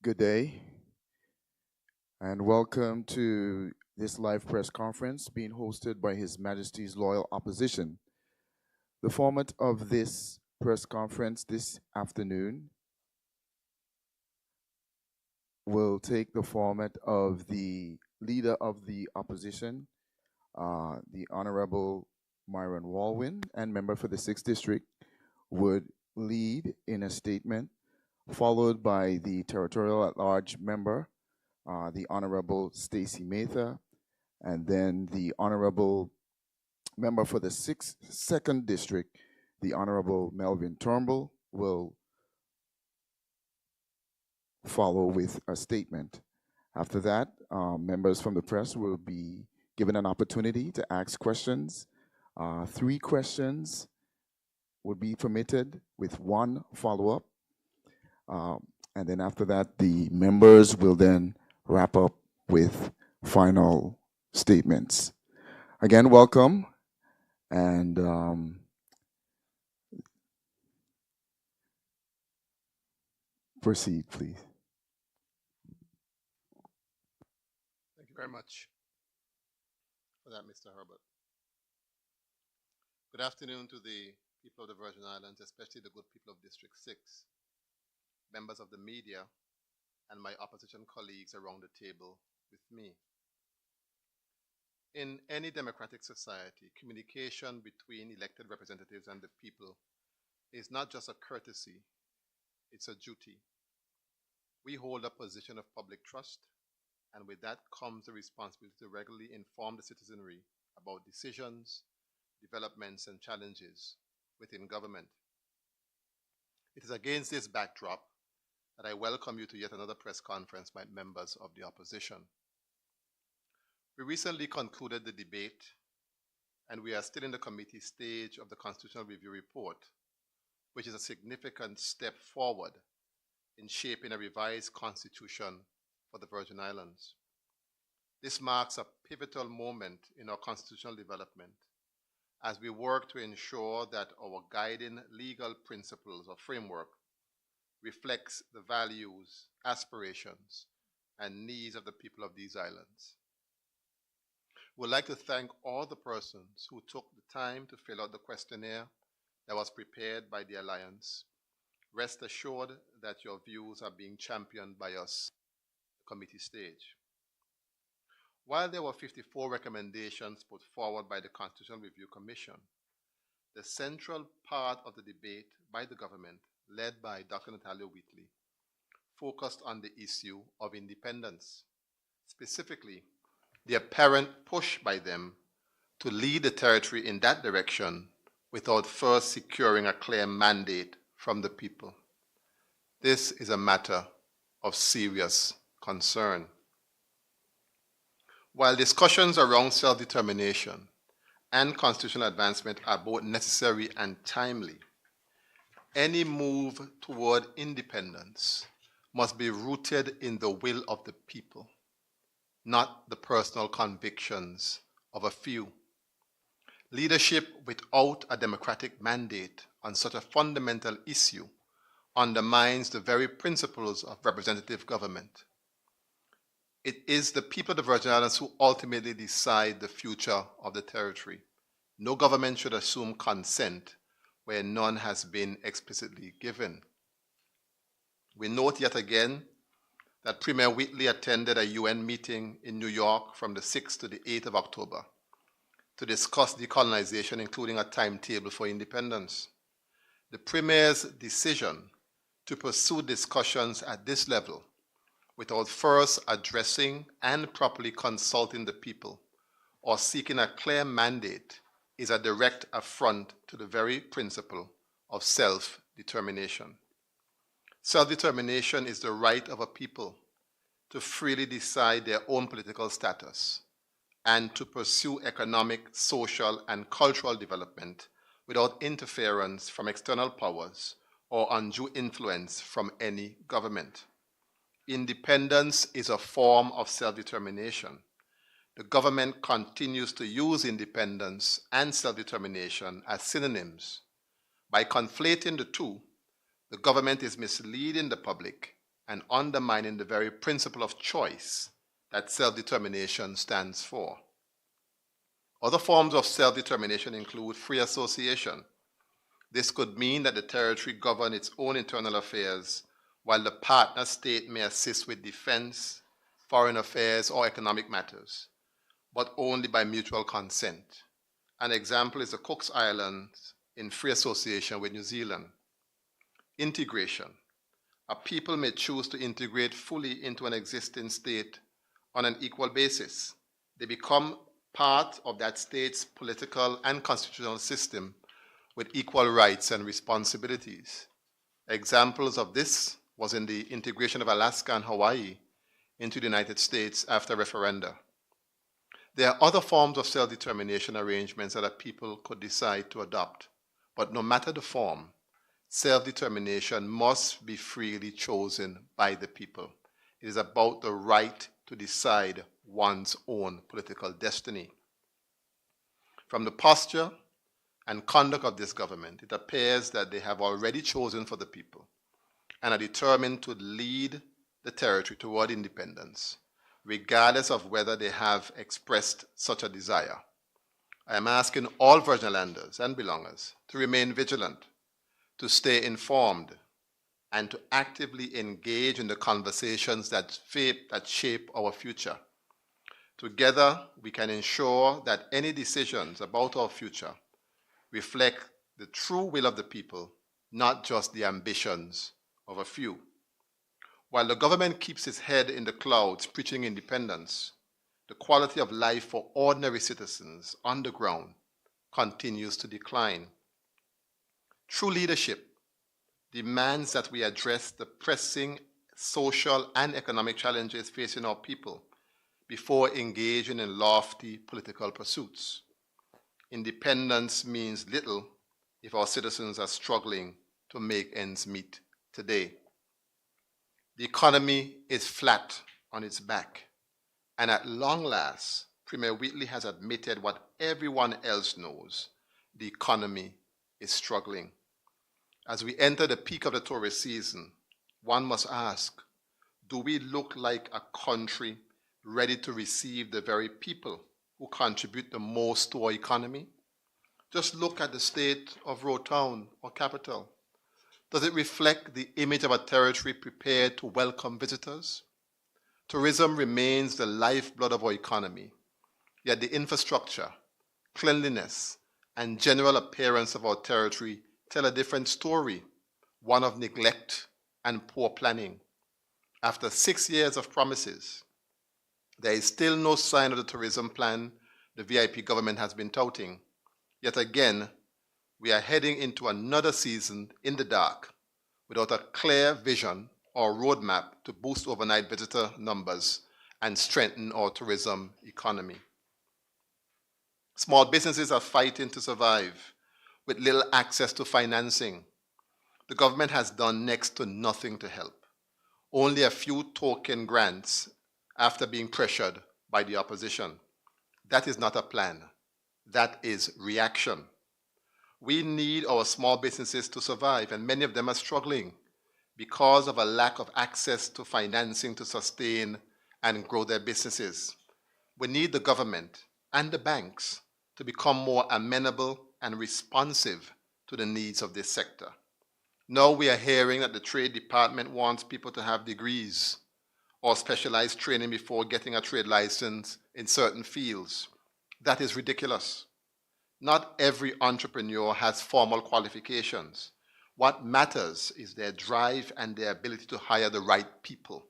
Good day, and welcome to this live press conference being hosted by His Majesty's Loyal Opposition. The format of this press conference this afternoon will take the format of the Leader of the Opposition, the Honorable Myron Walwyn, and member for the 6th District, would lead in a statement, followed by the Territorial at-Large member, the Honorable Stacy Mather, and then the Honorable member for the 2nd District, the Honorable Melvin Turnbull will follow with a statement. After that, members from the press will be given an opportunity to ask questions. 3 questions would be permitted with 1 follow-up. And then after that, the members will then wrap up with final statements. Again, welcome, and proceed, please. Thank you very much for that, Mr. Herbert. Good afternoon to the people of the Virgin Islands, especially the good people of District 6, members of the media, and my opposition colleagues around the table with me. In any democratic society, communication between elected representatives and the people is not just a courtesy, it's a duty. We hold a position of public trust, and with that comes the responsibility to regularly inform the citizenry about decisions, developments, and challenges within government. It is against this backdrop that I welcome you to yet another press conference by members of the opposition. We recently concluded the debate, and we are still in the committee stage of the Constitutional Review Report, which is a significant step forward in shaping a revised constitution for the Virgin Islands. This marks a pivotal moment in our constitutional development as we work to ensure that our guiding legal principles or framework reflects the values, aspirations, and needs of the people of these islands. We'd like to thank all the persons who took the time to fill out the questionnaire that was prepared by the Alliance. Rest assured that your views are being championed by us, the committee stage. While there were 54 recommendations put forward by the Constitutional Review Commission, the central part of the debate by the government, led by Dr. Natalia Wheatley, focused on the issue of independence, specifically the apparent push by them to lead the territory in that direction without first securing a clear mandate from the people. This is a matter of serious concern. While discussions around self-determination and constitutional advancement are both necessary and timely, any move toward independence must be rooted in the will of the people, not the personal convictions of a few. Leadership without a democratic mandate on such a fundamental issue undermines the very principles of representative government. It is the people of the Virgin Islands who ultimately decide the future of the territory. No government should assume consent where none has been explicitly given. We note yet again that Premier Wheatley attended a UN meeting in New York from the 6th to the 8th of October to discuss decolonization, including a timetable for independence. The Premier's decision to pursue discussions at this level without first addressing and properly consulting the people or seeking a clear mandate is a direct affront to the very principle of self-determination. Self-determination is the right of a people to freely decide their own political status and to pursue economic, social, and cultural development without interference from external powers or undue influence from any government. Independence is a form of self-determination. The government continues to use independence and self-determination as synonyms. By conflating the two, the government is misleading the public and undermining the very principle of choice that self-determination stands for. Other forms of self-determination include free association. This could mean that the territory govern its own internal affairs, while the partner state may assist with defense, foreign affairs, or economic matters, but only by mutual consent. An example is the Cook Islands in free association with New Zealand. Integration. A people may choose to integrate fully into an existing state on an equal basis. They become part of that state's political and constitutional system with equal rights and responsibilities. Examples of this was in the integration of Alaska and Hawaii into the United States after referenda. There are other forms of self-determination arrangements that a people could decide to adopt, but no matter the form, self-determination must be freely chosen by the people. It is about the right to decide one's own political destiny. From the posture and conduct of this government, it appears that they have already chosen for the people and are determined to lead the territory toward independence, regardless of whether they have expressed such a desire. I am asking all Virgin Islanders and belongers to remain vigilant, to stay informed, and to actively engage in the conversations that shape our future. Together, we can ensure that any decisions about our future reflect the true will of the people, not just the ambitions of a few. While the government keeps its head in the clouds preaching independence, the quality of life for ordinary citizens on the ground continues to decline. True leadership demands that we address the pressing social and economic challenges facing our people before engaging in lofty political pursuits. Independence means little if our citizens are struggling to make ends meet today. The economy is flat on its back, and at long last, Premier Wheatley has admitted what everyone else knows: the economy is struggling. As we enter the peak of the tourist season, one must ask, do we look like a country ready to receive the very people who contribute the most to our economy? Just look at the state of Road Town or capital. Does it reflect the image of a territory prepared to welcome visitors? Tourism remains the lifeblood of our economy, yet the infrastructure, cleanliness, and general appearance of our territory tell a different story, one of neglect and poor planning. After 6 years of promises, there is still no sign of the tourism plan the VIP government has been touting. Yet again, we are heading into another season in the dark without a clear vision or roadmap to boost overnight visitor numbers and strengthen our tourism economy. Small businesses are fighting to survive with little access to financing. The government has done next to nothing to help. Only a few token grants after being pressured by the opposition. That is not a plan. That is reaction. We need our small businesses to survive, and many of them are struggling because of a lack of access to financing to sustain and grow their businesses. We need the government and the banks to become more amenable and responsive to the needs of this sector. Now we are hearing that the Trade Department wants people to have degrees or specialized training before getting a trade license in certain fields. That is ridiculous. Not every entrepreneur has formal qualifications. What matters is their drive and their ability to hire the right people.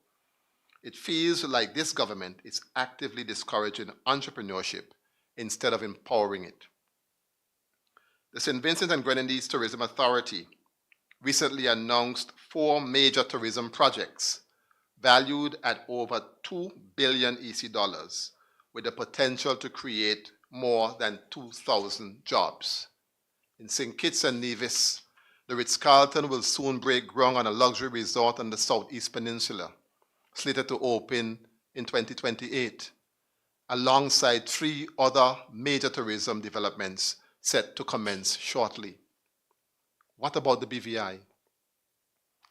It feels like this government is actively discouraging entrepreneurship instead of empowering it. The St. Vincent and Grenadines Tourism Authority recently announced 4 major tourism projects valued at over 2 billion EC dollars, with the potential to create more than 2,000 jobs. In St. Kitts and Nevis, the Ritz-Carlton will soon break ground on a luxury resort on the Southeast Peninsula, slated to open in 2028, alongside 3 other major tourism developments set to commence shortly. What about the BVI?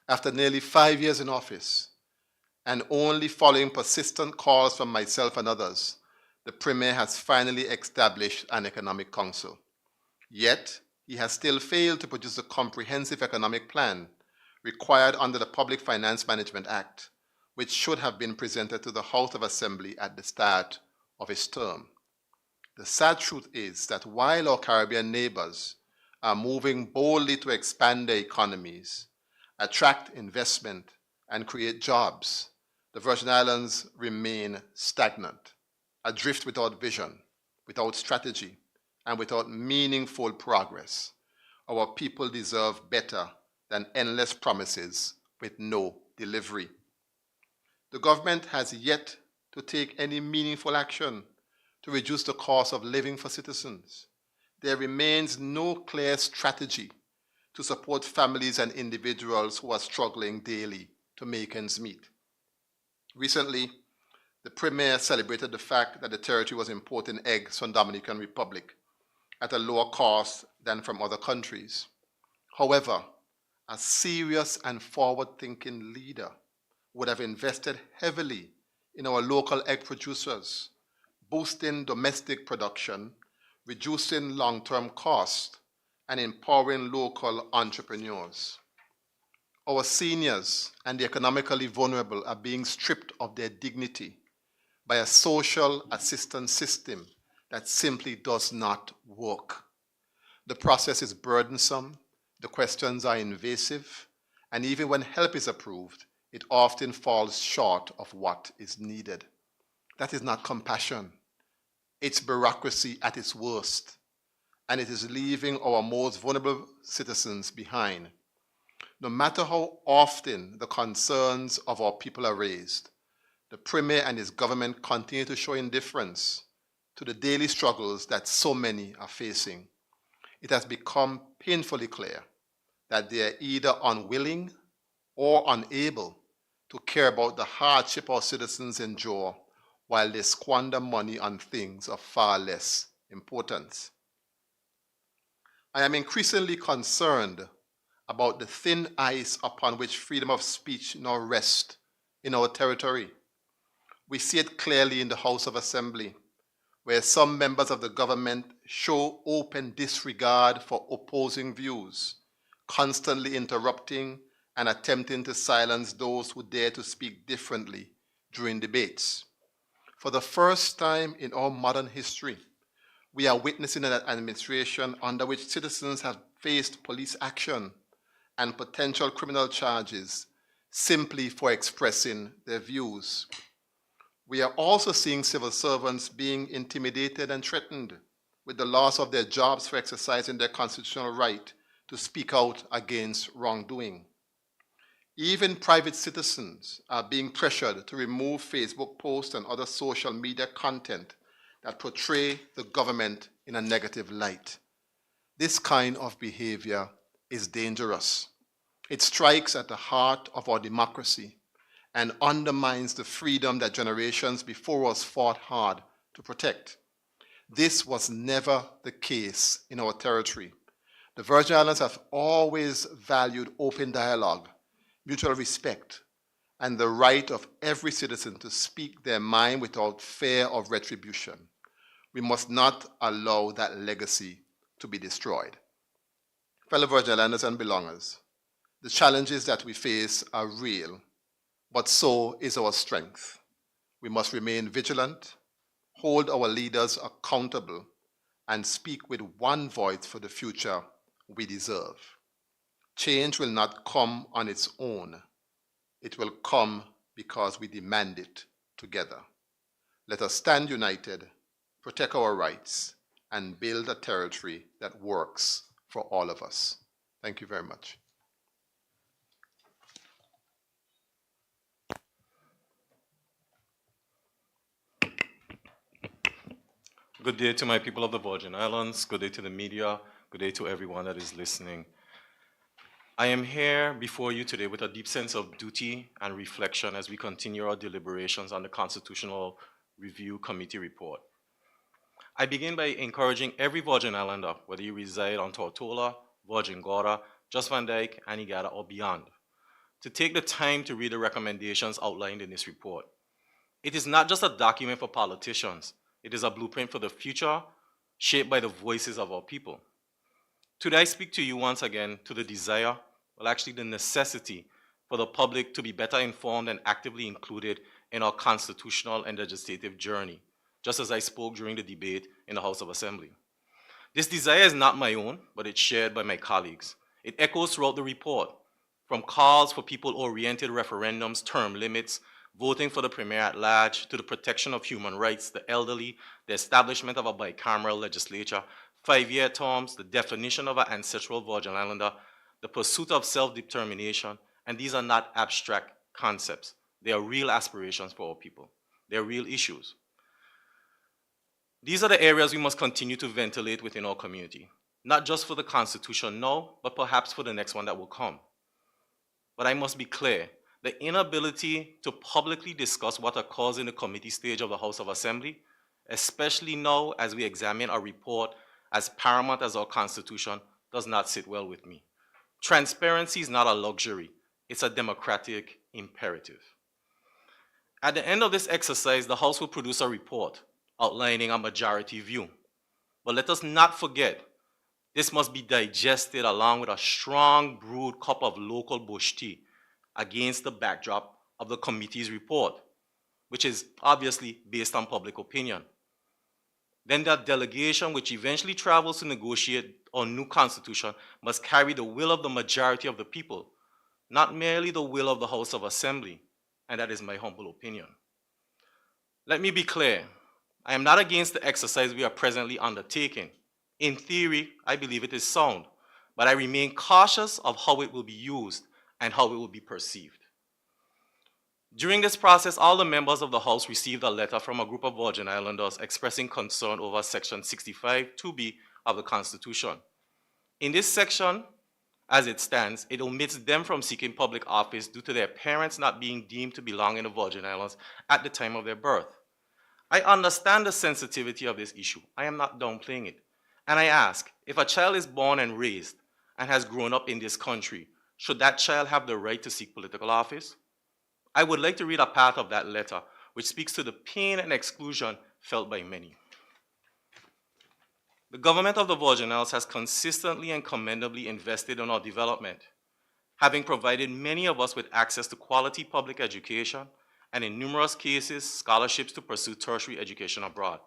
After nearly 5 years in office, and only following persistent calls from myself and others, the Premier has finally established an economic council. Yet, he has still failed to produce a comprehensive economic plan required under the Public Finance Management Act, which should have been presented to the House of Assembly at the start of his term. The sad truth is that while our Caribbean neighbors are moving boldly to expand their economies, attract investment, and create jobs, the Virgin Islands remain stagnant, adrift without vision, without strategy, and without meaningful progress. Our people deserve better than endless promises with no delivery. The government has yet to take any meaningful action to reduce the cost of living for citizens. There remains no clear strategy to support families and individuals who are struggling daily to make ends meet. Recently, the Premier celebrated the fact that the territory was importing eggs from Dominican Republic at a lower cost than from other countries. However, a serious and forward-thinking leader would have invested heavily in our local egg producers, boosting domestic production, reducing long-term costs, and empowering local entrepreneurs. Our seniors and the economically vulnerable are being stripped of their dignity by a social assistance system that simply does not work. The process is burdensome, the questions are invasive, and even when help is approved, it often falls short of what is needed. That is not compassion. It's bureaucracy at its worst, and it is leaving our most vulnerable citizens behind. No matter how often the concerns of our people are raised, the Premier and his government continue to show indifference to the daily struggles that so many are facing. It has become painfully clear that they are either unwilling or unable to care about the hardship our citizens endure while they squander money on things of far less importance. I am increasingly concerned about the thin ice upon which freedom of speech now rests in our territory. We see it clearly in the House of Assembly, where some members of the government show open disregard for opposing views, constantly interrupting and attempting to silence those who dare to speak differently during debates. For the first time in our modern history, we are witnessing an administration under which citizens have faced police action and potential criminal charges simply for expressing their views. We are also seeing civil servants being intimidated and threatened with the loss of their jobs for exercising their constitutional right to speak out against wrongdoing. Even private citizens are being pressured to remove Facebook posts and other social media content that portray the government in a negative light. This kind of behavior is dangerous. It strikes at the heart of our democracy and undermines the freedom that generations before us fought hard to protect. This was never the case in our territory. The Virgin Islands have always valued open dialogue, mutual respect, and the right of every citizen to speak their mind without fear of retribution. We must not allow that legacy to be destroyed. Fellow Virgin Islanders and belongers, the challenges that we face are real, but so is our strength. We must remain vigilant, hold our leaders accountable, and speak with one voice for the future we deserve. Change will not come on its own. It will come because we demand it together. Let us stand united, protect our rights, and build a territory that works for all of us. Thank you very much. Good day to my people of the Virgin Islands. Good day to the media. Good day to everyone that is listening. I am here before you today with a deep sense of duty and reflection as we continue our deliberations on the Constitutional Review Committee report. I begin by encouraging every Virgin Islander, whether you reside on Tortola, Virgin Gorda, Just Van Dyke, Antigua, or beyond, to take the time to read the recommendations outlined in this report. It is not just a document for politicians. It is a blueprint for the future, shaped by the voices of our people. Today I speak to you once again to the desire, well actually the necessity, for the public to be better informed and actively included in our constitutional and legislative journey, just as I spoke during the debate in the House of Assembly. This desire is not my own, but it's shared by my colleagues. It echoes throughout the report, from calls for people-oriented referendums, term limits, voting for the Premier at large, to the protection of human rights, the elderly, the establishment of a bicameral legislature, 5-year terms, the definition of an ancestral Virgin Islander, the pursuit of self-determination, and these are not abstract concepts. They are real aspirations for our people. They are real issues. These are the areas we must continue to ventilate within our community, not just for the Constitution now, but perhaps for the next one that will come. But I must be clear, the inability to publicly discuss what occurs in the committee stage of the House of Assembly, especially now as we examine our report as paramount as our Constitution, does not sit well with me. Transparency is not a luxury, it's a democratic imperative. At the end of this exercise, the House will produce a report outlining a majority view. But let us not forget, this must be digested along with a strong brewed cup of local bush tea against the backdrop of the committee's report, which is obviously based on public opinion. Then that delegation, which eventually travels to negotiate a new constitution, must carry the will of the majority of the people, not merely the will of the House of Assembly, and that is my humble opinion. Let me be clear, I am not against the exercise we are presently undertaking. In theory, I believe it is sound, but I remain cautious of how it will be used and how it will be perceived. During this process, all the members of the House received a letter from a group of Virgin Islanders expressing concern over Section 65 2B of the Constitution. In this section, as it stands, it omits them from seeking public office due to their parents not being deemed to belong in the Virgin Islands at the time of their birth. I understand the sensitivity of this issue. I am not downplaying it. And I ask, if a child is born and raised and has grown up in this country, should that child have the right to seek political office? I would like to read a part of that letter, which speaks to the pain and exclusion felt by many. The government of the Virgin Islands has consistently and commendably invested in our development, having provided many of us with access to quality public education and in numerous cases, scholarships to pursue tertiary education abroad.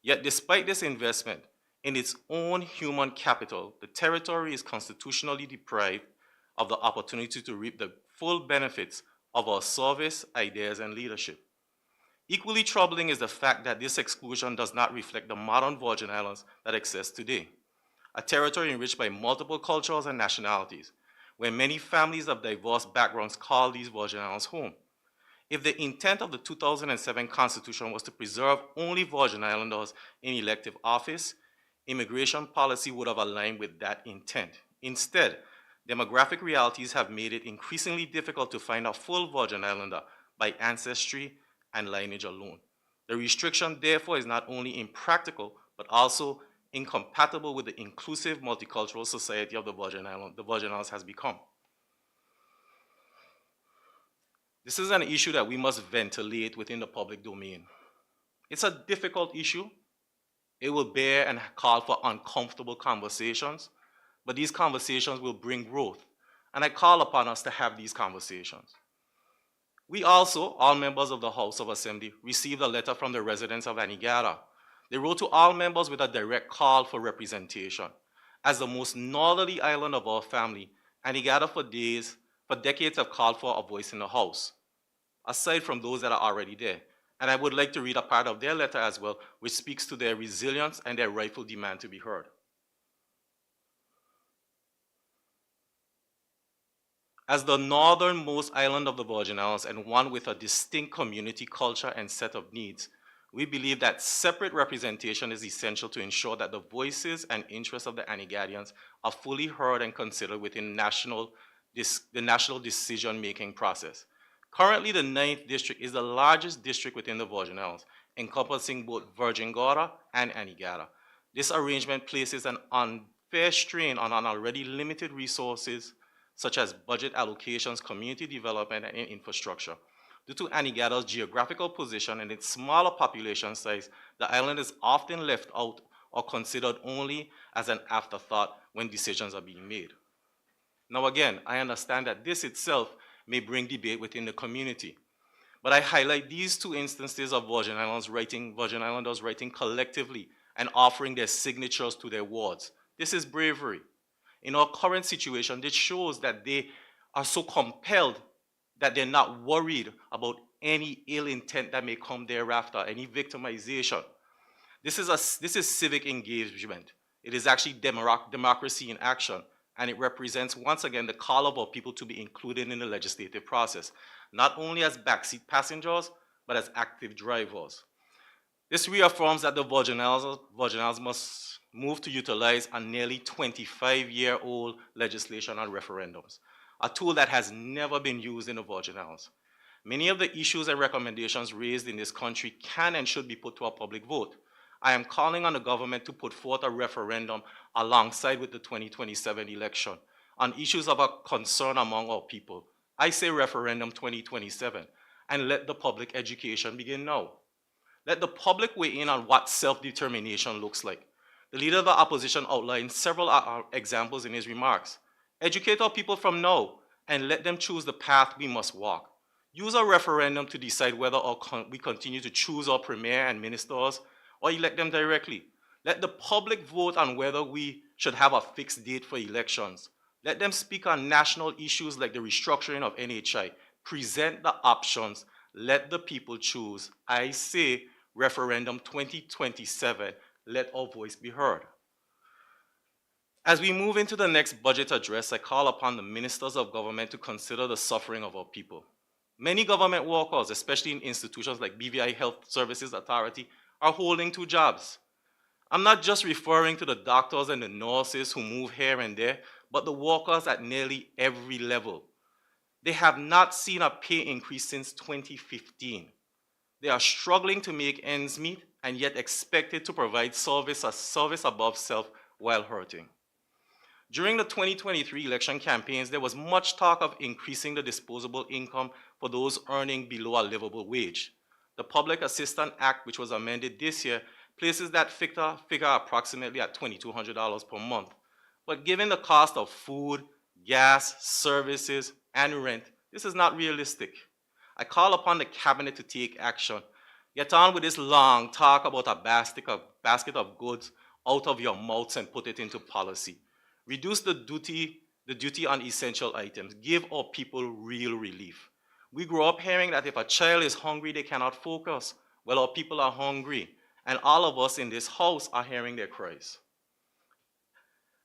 Yet despite this investment in its own human capital, the territory is constitutionally deprived of the opportunity to reap the full benefits of our service, ideas, and leadership. Equally troubling is the fact that this exclusion does not reflect the modern Virgin Islands that exist today, a territory enriched by multiple cultures and nationalities, where many families of diverse backgrounds call these Virgin Islands home. If the intent of the 2007 Constitution was to preserve only Virgin Islanders in elective office, immigration policy would have aligned with that intent. Instead, demographic realities have made it increasingly difficult to find a full Virgin Islander by ancestry and lineage alone. The restriction, therefore, is not only impractical, but also incompatible with the inclusive multicultural society of the Virgin Islands has become. This is an issue that we must ventilate within the public domain. It's a difficult issue. It will bear and call for uncomfortable conversations, but these conversations will bring growth, and I call upon us to have these conversations. We also, all members of the House of Assembly, received a letter from the residents of Anegada. They wrote to all members with a direct call for representation. As the most northerly island of our family, Anegada for decades have called for a voice in the House, aside from those that are already there. And I would like to read a part of their letter as well, which speaks to their resilience and their rightful demand to be heard. As the northernmost island of the Virgin Islands and one with a distinct community culture and set of needs, we believe that separate representation is essential to ensure that the voices and interests of the Anegadians are fully heard and considered within the national decision-making process. Currently, the 9th District is the largest district within the Virgin Islands, encompassing both Virgin Gorda and Anegada. This arrangement places an unfair strain on already limited resources, such as budget allocations, community development, and infrastructure. Due to Anegada's geographical position and its smaller population size, the island is often left out or considered only as an afterthought when decisions are being made. Now again, I understand that this itself may bring debate within the community, but I highlight these two instances of Virgin Islanders writing collectively and offering their signatures to their wards. This is bravery. In our current situation, this shows that they are so compelled that they're not worried about any ill intent that may come thereafter, any victimization. This is civic engagement. It is actually democracy in action, and it represents, once again, the call of our people to be included in the legislative process, not only as backseat passengers, but as active drivers. This reaffirms that the Virginals must move to utilize a nearly 25-year-old legislation on referendums, a tool that has never been used in the Virginals. Many of the issues and recommendations raised in this country can and should be put to a public vote. I am calling on the government to put forth a referendum alongside with the 2027 election on issues of a concern among our people. I say referendum 2027, and let the public education begin now. Let the public weigh in on what self-determination looks like. The leader of the opposition outlined several examples in his remarks. Educate our people from now and let them choose the path we must walk. Use a referendum to decide whether we continue to choose our premier and ministers or elect them directly. Let the public vote on whether we should have a fixed date for elections. Let them speak on national issues like the restructuring of NHI. Present the options. Let the people choose. I say referendum 2027. Let our voice be heard. As we move into the next budget address, I call upon the ministers of government to consider the suffering of our people. Many government workers, especially in institutions like BVI Health Services Authority, are holding two jobs. I'm not just referring to the doctors and the nurses who move here and there, but the workers at nearly every level. They have not seen a pay increase since 2015. They are struggling to make ends meet and yet expected to provide service above self while hurting. During the 2023 election campaigns, there was much talk of increasing the disposable income for those earning below a livable wage. The Public Assistance Act, which was amended this year, places that figure approximately at $2,200 per month. But given the cost of food, gas, services, and rent, this is not realistic. I call upon the cabinet to take action. Get on with this long talk about a basket of goods out of your mouths and put it into policy. Reduce the duty on essential items. Give our people real relief. We grow up hearing that if a child is hungry, they cannot focus. Well, our people are hungry, and all of us in this house are hearing their cries.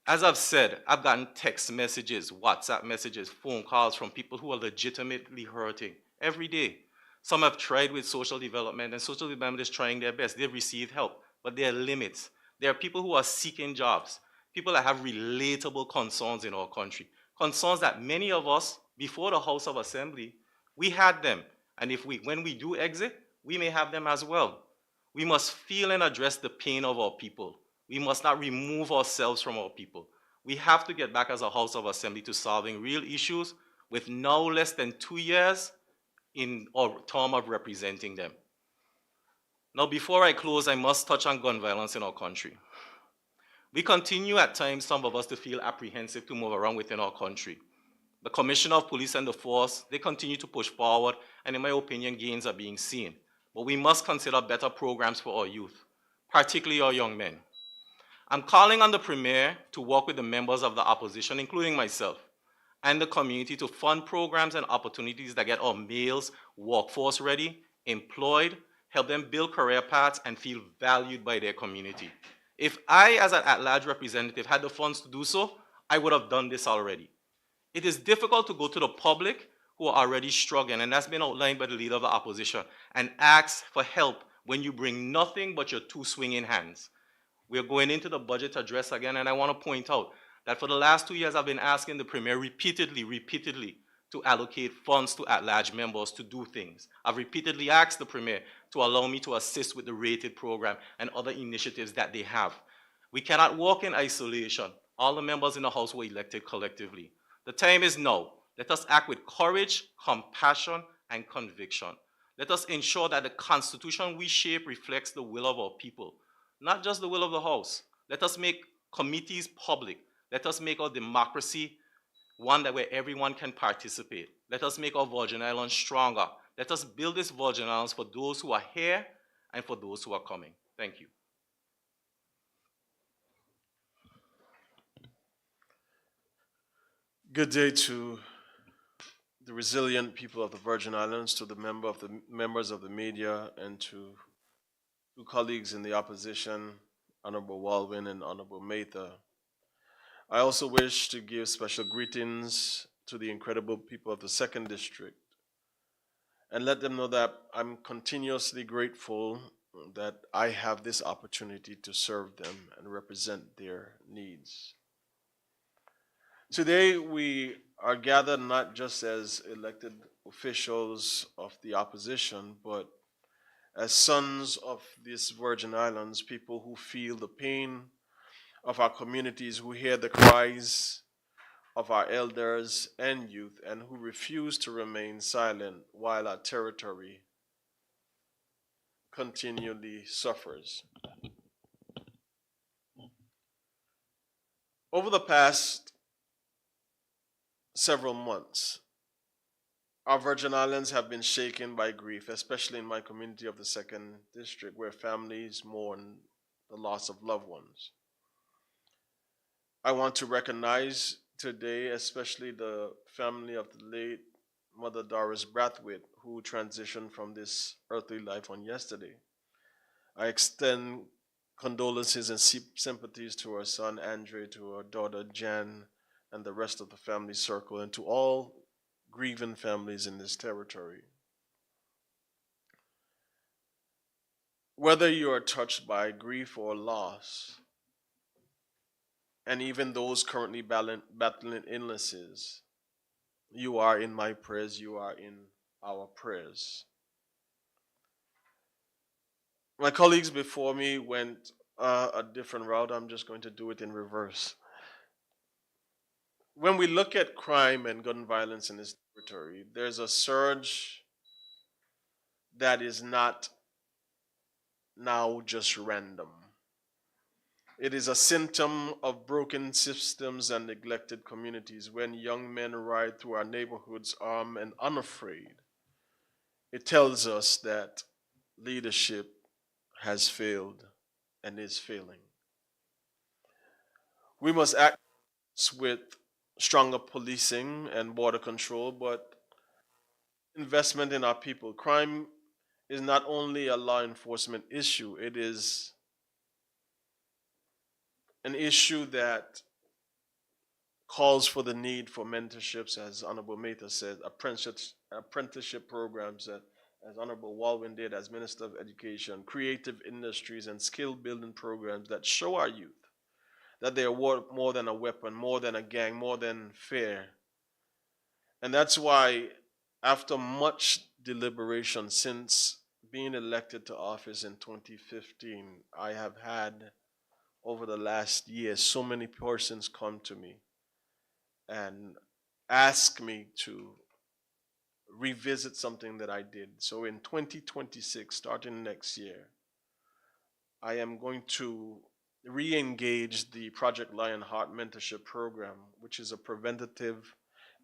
As I've said, I've gotten text messages, WhatsApp messages, phone calls from people who are legitimately hurting every day. Some have tried with social development, and social development is trying their best. They've received help, but there are limits. There are people who are seeking jobs, people that have relatable concerns in our country, concerns that many of us, before the House of Assembly, we had them. And when we do exit, we may have them as well. We must feel and address the pain of our people. We must not remove ourselves from our people. We have to get back as a House of Assembly to solving real issues with no less than 2 years in our term of representing them. Now, before I close, I must touch on gun violence in our country. We continue at times, some of us, to feel apprehensive to move around within our country. The Commissioner of Police and the Force, they continue to push forward, and in my opinion, gains are being seen. But we must consider better programs for our youth, particularly our young men. I'm calling on the Premier to work with the members of the opposition, including myself, and the community to fund programs and opportunities that get our males workforce ready, employed, help them build career paths, and feel valued by their community. If I, as an at-large representative, had the funds to do so, I would have done this already. It is difficult to go to the public who are already struggling, and that's been outlined by the leader of the opposition, and ask for help when you bring nothing but your two swinging hands. We're going into the budget address again, and I want to point out that for the last 2 years, I've been asking the Premier repeatedly to allocate funds to at-large members to do things. I've repeatedly asked the Premier to allow me to assist with the rated program and other initiatives that they have. We cannot work in isolation. All the members in the House were elected collectively. The time is now. Let us act with courage, compassion, and conviction. Let us ensure that the Constitution we shape reflects the will of our people, not just the will of the House. Let us make committees public. Let us make our democracy one where everyone can participate. Let us make our Virgin Islands stronger. Let us build this Virgin Islands for those who are here and for those who are coming. Thank you. Good day to the resilient people of the Virgin Islands, to the members of the media, and to colleagues in the opposition Honorable Walwin and Honorable Matha. I also wish to give special greetings to the incredible people of the second district and let them know that I'm continuously grateful that I have this opportunity to serve them and represent their needs. Today, we are gathered not just as elected officials of the opposition, but as sons of these Virgin Islands, people who feel the pain of our communities, who hear the cries of our elders and youth, and who refuse to remain silent while our territory continually suffers. Over the past several months, our Virgin Islands have been shaken by grief, especially in my community of the second district, where families mourn the loss of loved ones. I want to recognize today, especially the family of the late Mother Doris Brathwaite, who transitioned from this earthly life on yesterday. I extend condolences and sympathies to her son Andre, to her daughter Jan, and the rest of the family circle, and to all grieving families in this territory. Whether you are touched by grief or loss, and even those currently battling illnesses, you are in my prayers, you are in our prayers. My colleagues before me went a different route. I'm just going to do it in reverse. When we look at crime and gun violence in this territory, there's a surge that is not now just random. It is a symptom of broken systems and neglected communities when young men ride through our neighborhoods armed and unafraid. It tells us that leadership has failed and is failing. We must act with stronger policing and border control, but investment in our people. Crime is not only a law enforcement issue, it is an issue that calls for the need for mentorships, as Honorable Mehta said, apprenticeship programs, as Honorable Walwin did as Minister of Education, creative industries and skill building programs that show our youth that they are more than a weapon, more than a gang, more than fear. And that's why, after much deliberation since being elected to office in 2015, I have had over the last year so many persons come to me and ask me to revisit something that I did. So in 2026, starting next year, I am going to re-engage the Project Lionheart Mentorship Program, which is a preventative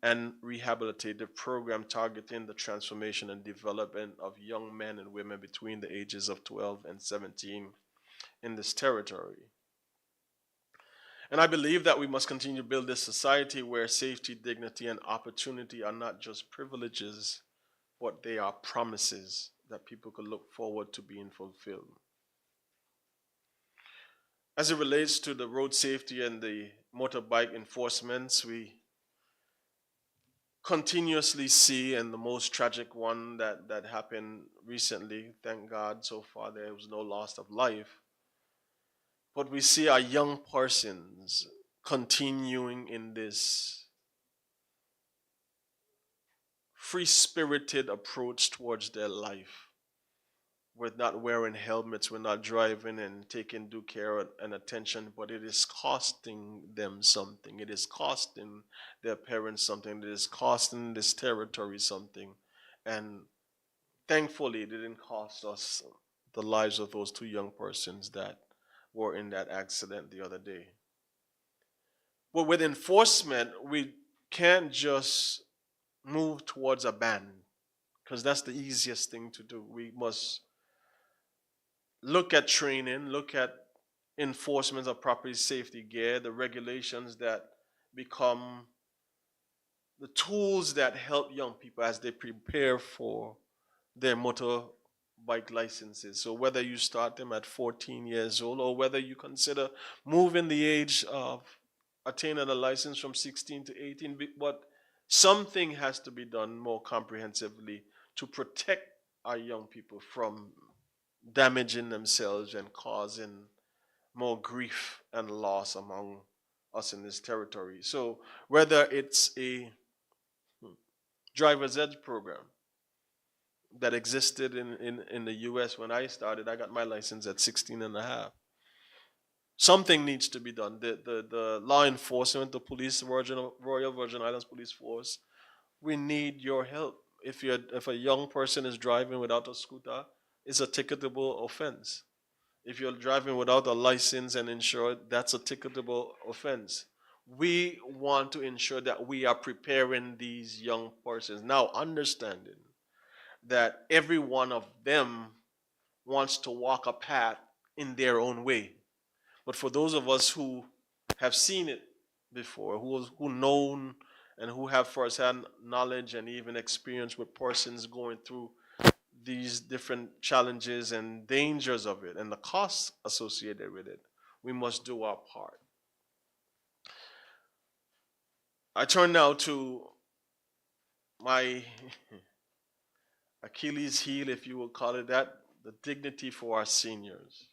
and rehabilitative program targeting the transformation and development of young men and women between the ages of 12 and 17 in this territory. And I believe that we must continue to build this society where safety, dignity, and opportunity are not just privileges, but they are promises that people could look forward to being fulfilled. As it relates to the road safety and the motorbike enforcements, we continuously see, and the most tragic one that happened recently, thank God so far there was no loss of life, but we see our young persons continuing in this free-spirited approach towards their life. We're not wearing helmets, we're not driving and taking due care and attention, but it is costing them something. It is costing their parents something. It is costing this territory something. And thankfully, it didn't cost us the lives of those two young persons that were in that accident the other day. But with enforcement, we can't just move towards a ban, because that's the easiest thing to do. We must look at training, look at enforcement of property safety gear, the regulations that become the tools that help young people as they prepare for their motor bike licenses. So whether you start them at 14 years old or whether you consider moving the age of attaining a license from 16 to 18, but something has to be done more comprehensively to protect our young people from damaging themselves and causing more grief and loss among us in this territory. So whether it's a driver's ed program that existed in the US when I started, I got my license at 16 and a half. Something needs to be done. The law enforcement, the police, Royal Virgin Islands Police Force, we need your help. If a young person is driving without a scooter, it's a ticketable offense. If you're driving without a license and insured, that's a ticketable offense. We want to ensure that we are preparing these young persons. Now, understanding that every one of them wants to walk a path in their own way. But for those of us who have seen it before, who known and who have firsthand knowledge and even experience with persons going through these different challenges and dangers of it and the costs associated with it, we must do our part. I turn now to my Achilles heel, if you will call it that, the dignity for our seniors.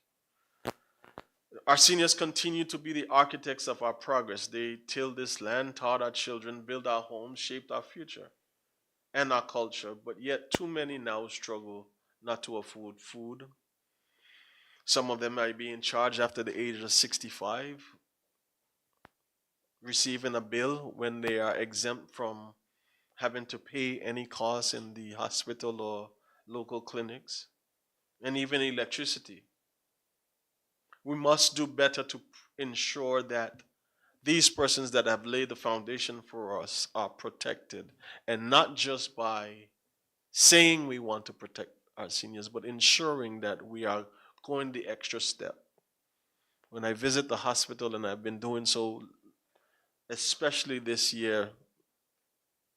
Our seniors continue to be the architects of our progress. They tilled this land, taught our children, built our homes, shaped our future and our culture, but yet too many now struggle not to afford food. Some of them might be in charge after the age of 65, receiving a bill when they are exempt from having to pay any costs in the hospital or local clinics, and even electricity. We must do better to ensure that these persons that have laid the foundation for us are protected, and not just by saying we want to protect our seniors, but ensuring that we are going the extra step. When I visit the hospital, and I've been doing so especially this year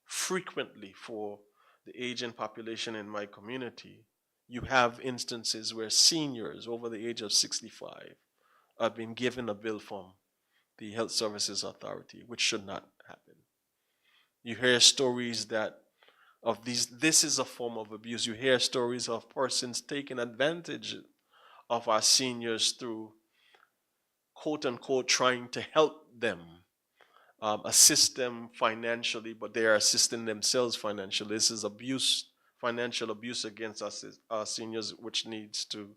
frequently for the aging population in my community, you have instances where seniors over the age of 65 have been given a bill from the Health Services Authority, which should not happen. You hear stories that of these, this is a form of abuse. You hear stories of persons taking advantage of our seniors through quote unquote trying to help them, assist them financially, but they are assisting themselves financially. This is abuse, financial abuse against us, our seniors, which needs to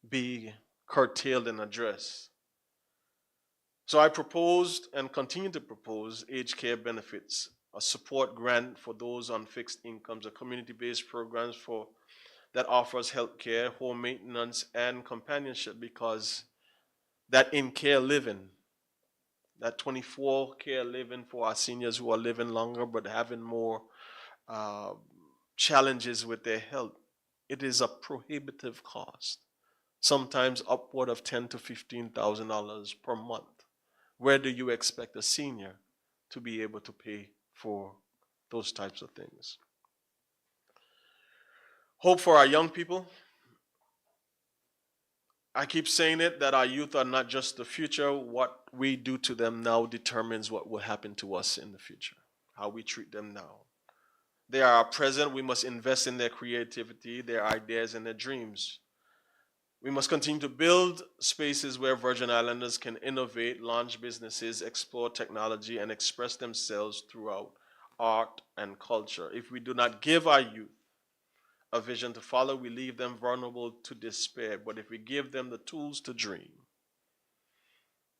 be curtailed and addressed. So I proposed and continue to propose aged care benefits, a support grant for those on fixed incomes, a community-based programs for that offers health care, home maintenance, and companionship, because that in-care living, that 24 care living for our seniors who are living longer but having more challenges with their health, it is a prohibitive cost, sometimes upward of $10,000 to $15,000 per month. Where do you expect a senior to be able to pay for those types of things? Hope for our young people. I keep saying it that our youth are not just the future. What we do to them now determines what will happen to us in the future, how we treat them now. They are our present. We must invest in their creativity, their ideas, and their dreams. We must continue to build spaces where Virgin Islanders can innovate, launch businesses, explore technology, and express themselves throughout art and culture. If we do not give our youth a vision to follow, we leave them vulnerable to despair. But if we give them the tools to dream,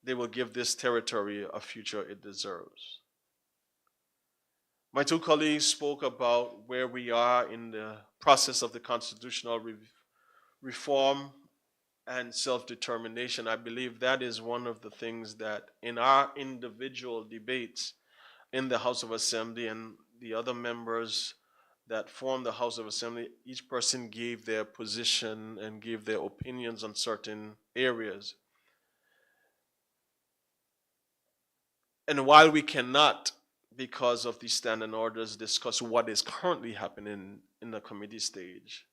they will give this territory a future it deserves. My two colleagues spoke about where we are in the process of the constitutional reform and self-determination. I believe that is one of the things that in our individual debates in the House of Assembly and the other members that form the House of Assembly, each person gave their position and gave their opinions on certain areas. And while we cannot, because of the standing orders, discuss what is currently happening in the committee stage,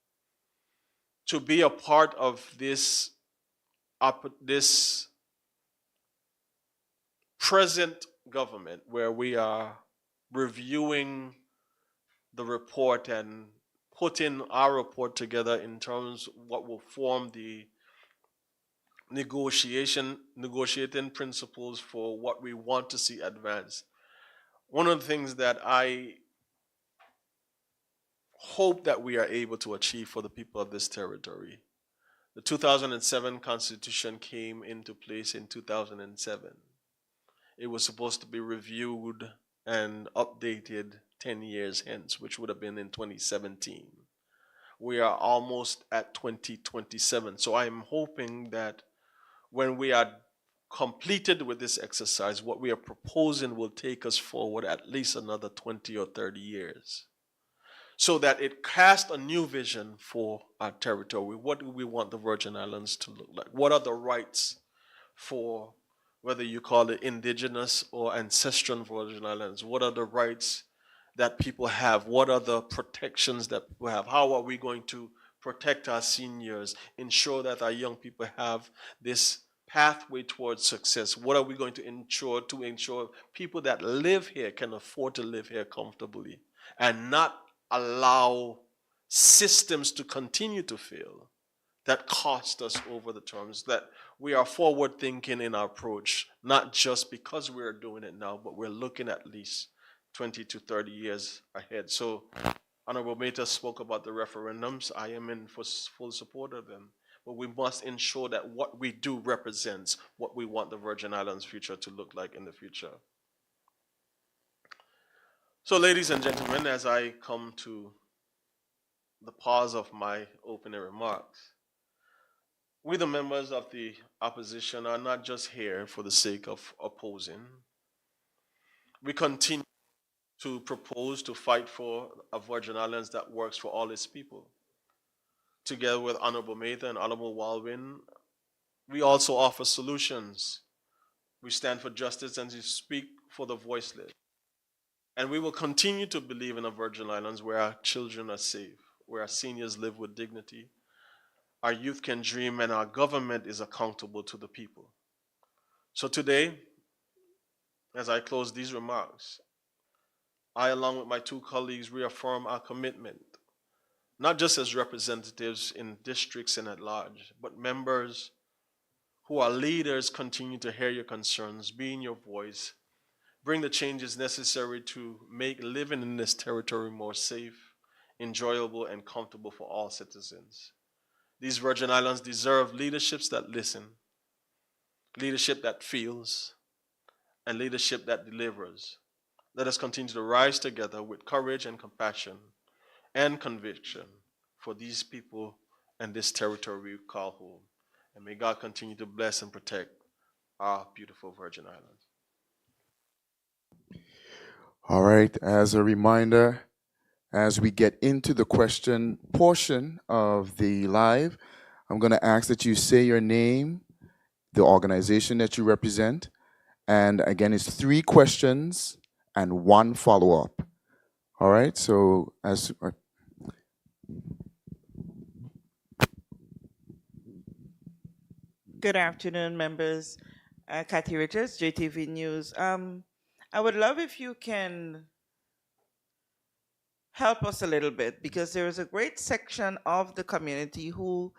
to be a part of this present government where we are reviewing the report and putting our report together in terms of what will form the negotiating principles for what we want to see advanced. One of the things that I hope that we are able to achieve for the people of this territory. The 2007 Constitution came into place in 2007. It was supposed to be reviewed and updated 10 years hence, which would have been in 2017. We are almost at 2027. So I'm hoping that when we are completed with this exercise, what we are proposing will take us forward at least another 20 or 30 years, so that it casts a new vision for our territory. What do we want the Virgin Islands to look like? What are the rights for, whether you call it indigenous or ancestral Virgin Islands? What are the rights that people have? What are the protections that people have? How are we going to protect our seniors, ensure that our young people have this pathway towards success? What are we going to ensure people that live here can afford to live here comfortably and not allow systems to continue to fail that cost us over the terms, that we are forward thinking in our approach, not just because we're doing it now, but we're looking at least 20 to 30 years ahead. So Honorable Meta spoke about the referendums. I am in full support of them, but we must ensure that what we do represents what we want the Virgin Islands future to look like in the future. So, ladies and gentlemen, as I come to the pause of my opening remarks, we, the members of the opposition, are not just here for the sake of opposing. We continue to propose to fight for a Virgin Islands that works for all its people. Together with Honorable Meta and Honorable Walwin, we also offer solutions. We stand for justice and we speak for the voiceless. And we will continue to believe in a Virgin Islands where our children are safe, where our seniors live with dignity, our youth can dream, and our government is accountable to the people. So today, as I close these remarks, I, along with my two colleagues, reaffirm our commitment, not just as representatives in districts and at large, but members who are leaders. Continue to hear your concerns, be in your voice, bring the changes necessary to make living in this territory more safe, enjoyable, and comfortable for all citizens. These Virgin Islands deserve leaderships that listen, leadership that feels, and leadership that delivers. Let us continue to rise together with courage and compassion and conviction for these people and this territory we call home. And may God continue to bless and protect our beautiful Virgin Islands. All right, as a reminder, as we get into the question portion of the live, I'm going to ask that you say your name, the organization that you represent, and again, it's 3 questions and 1 follow-up. All right, so as Good afternoon, members. Kathy Richards, JTV News. I would love if you can help us a little bit, because there is a great section of the community who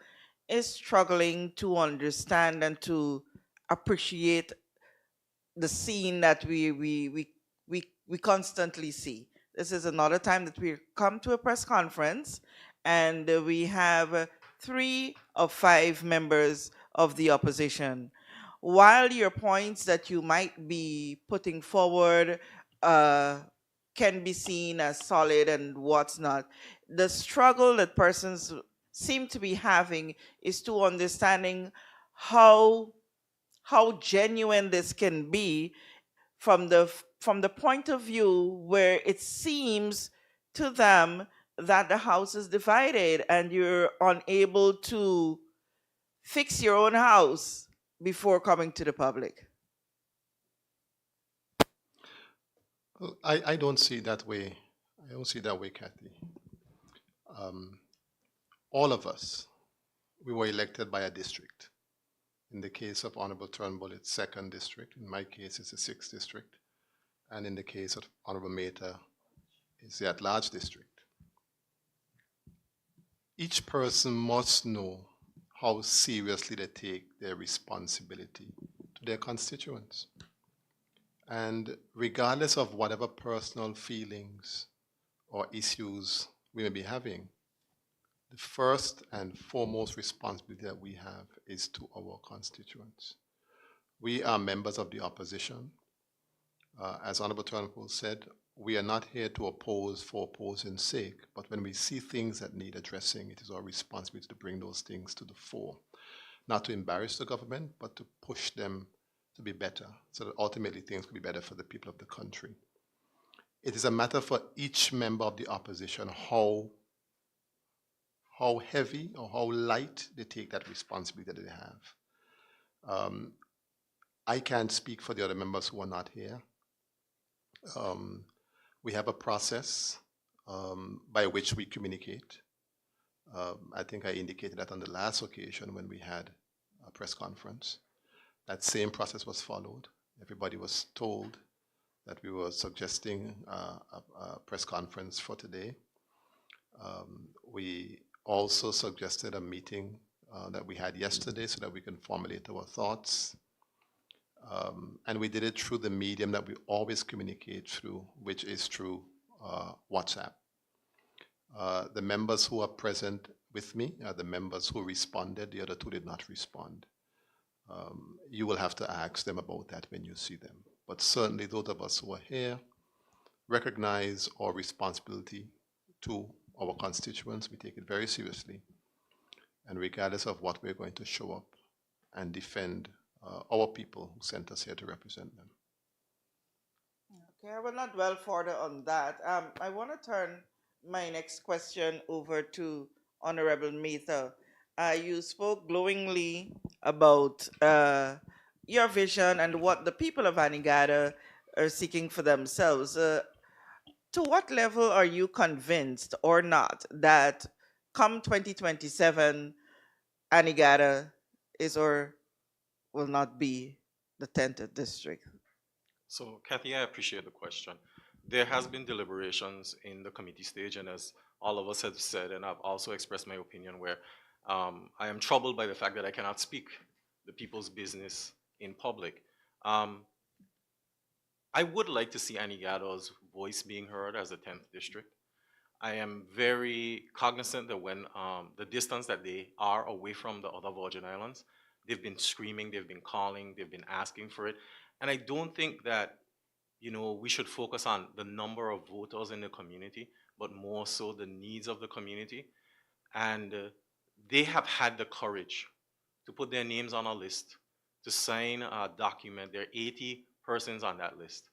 is struggling to understand and to appreciate the scene that we constantly see. This is another time that we come to a press conference, and we have 3 of 5 members of the opposition. While your points that you might be putting forward can be seen as solid and what's not, the struggle that persons seem to be having is to understanding how genuine this can be from the point of view where it seems to them that the house is divided and you're unable to fix your own house before coming to the public. Well, I don't see it that way. I don't see it that way, Kathy. All of us we were elected by a district. In the case of Honorable Turnbull, it's second district. In my case, it's the sixth district. And in the case of Honorable Mehta, it's the at-large district. Each person must know how seriously they take their responsibility to their constituents. And regardless of whatever personal feelings or issues we may be having, the first and foremost responsibility that we have is to our constituents. We are members of the opposition. As Honorable Turnbull said, we are not here to oppose for opposing's sake, but when we see things that need addressing, it is our responsibility to bring those things to the fore. Not to embarrass the government, but to push them to be better, so that ultimately things will be better for the people of the country. It is a matter for each member of the opposition how heavy or how light they take that responsibility that they have. I can't speak for the other members who are not here. We have a process by which we communicate. I think I indicated that on the last occasion when we had a press conference. That same process was followed. Everybody was told that we were suggesting a press conference for today. We also suggested a meeting that we had yesterday so that we can formulate our thoughts. And we did it through the medium that we always communicate through, which is through WhatsApp. The members who are present with me are the members who responded. The other two did not respond. You will have to ask them about that when you see them. But certainly those of us who are here recognize our responsibility to our constituents. We take it very seriously. And regardless of what we're going to show up and defend our people who sent us here to represent them. Okay, I will not dwell further on that. I want to turn my next question over to Honorable Mehta. You spoke glowingly about your vision and what the people of Anegada are seeking for themselves. To what level are you convinced or not that come 2027, Anegada is or will not be the 10th district? So, Kathy, I appreciate the question. There has been deliberations in the committee stage, and as all of us have said, and I've also expressed my opinion where I am troubled by the fact that I cannot speak the people's business in public. I would like to see Anegada's voice being heard as the 10th district. I am very cognizant that when the distance that they are away from the other Virgin Islands, they've been screaming, they've been calling, they've been asking for it. And I don't think that, we should focus on the number of voters in the community, but more so the needs of the community. And they have had the courage to put their names on a list, to sign a document. There are 80 persons on that list.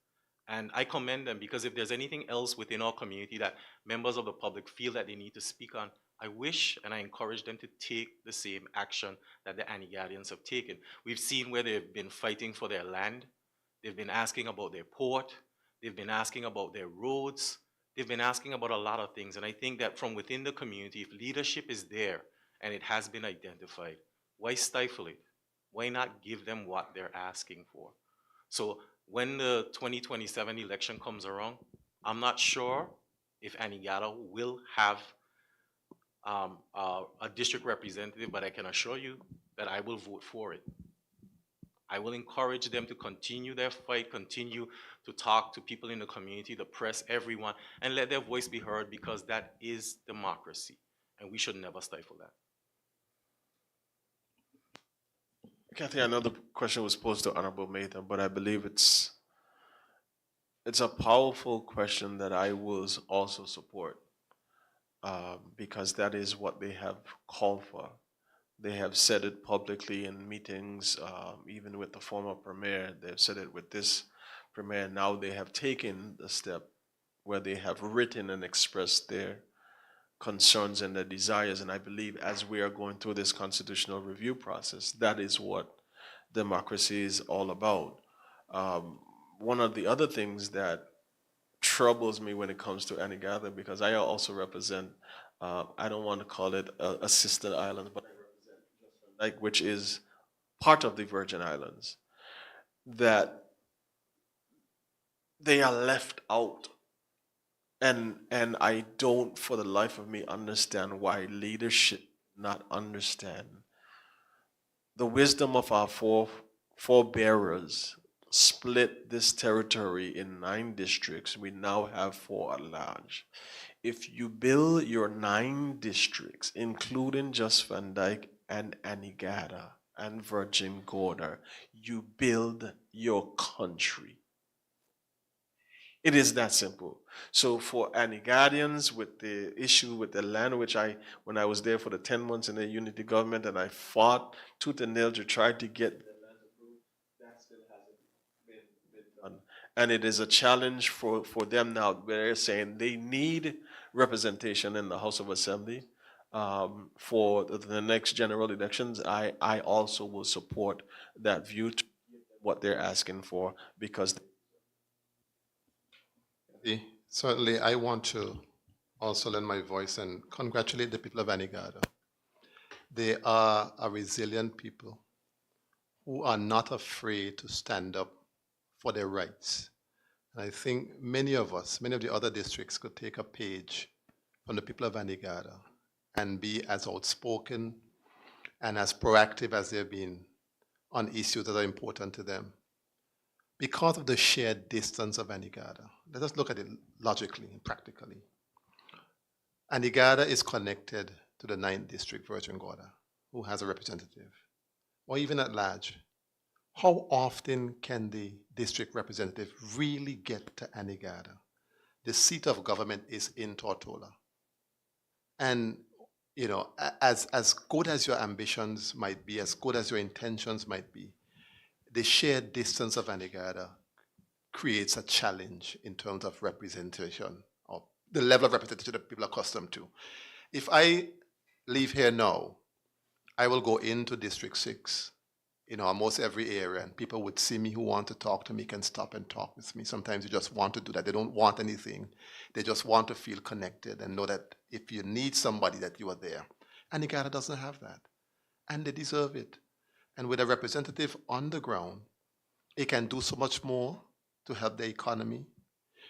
And I commend them because if there's anything else within our community that members of the public feel that they need to speak on, I wish and I encourage them to take the same action that the Anegadians have taken. We've seen where they've been fighting for their land. They've been asking about their port. They've been asking about their roads. They've been asking about a lot of things. And I think that from within the community, if leadership is there and it has been identified, why stifle it? Why not give them what they're asking for? So when the 2027 election comes around, I'm not sure if Anegada will have a district representative, but I can assure you that I will vote for it. I will encourage them to continue their fight, continue to talk to people in the community, the press, everyone, and let their voice be heard because that is democracy, and we should never stifle that. Kathy, I know the question was posed to Honorable Mehta, but I believe it's a powerful question that I will also support because that is what they have called for. They have said it publicly in meetings, even with the former premier. They've said it with this premier. Now they have taken the step where they have written and expressed their concerns and their desires. And I believe as we are going through this constitutional review process, that is what democracy is all about. One of the other things that troubles me when it comes to Anegada, because I also represent, I don't want to call it a sister island, but I represent like which is part of the Virgin Islands, that they are left out. And I don't for the life of me understand why leadership not understand the wisdom of our forebearers split this territory in 9 districts. We now have 4 at large. If you build your 9 districts, including Just Van Dyke and Anegada and Virgin Gorda, you build your country. It is that simple. So for Anegadians, with the issue with the land, which when I was there for the 10 months in the unity government, and I fought tooth and nail to try to get the land approved, that still hasn't been done. And it is a challenge for them now. They're saying they need representation in the House of Assembly for the next general elections. I also will support that view to what they're asking for, because Certainly, I want to also lend my voice and congratulate the people of Anegada. They are a resilient people who are not afraid to stand up for their rights. And I think many of us, many of the other districts could take a page from the people of Anegada and be as outspoken and as proactive as they've been on issues that are important to them. Because of the sheer distance of Anegada, let us look at it logically and practically. Anegada is connected to the 9th district, Virgin Gorda, who has a representative, or even at large. How often can the district representative really get to Anegada? The seat of government is in Tortola. And, as good as your ambitions might be, as good as your intentions might be, the sheer distance of Anegada creates a challenge in terms of representation, or the level of representation that people are accustomed to. If I leave here now, I will go into District 6, almost every area, and people would see me who want to talk to me can stop and talk with me. Sometimes you just want to do that. They don't want anything. They just want to feel connected and know that if you need somebody, that you are there. Anegada doesn't have that, and they deserve it. And with a representative on the ground, it can do so much more to help the economy,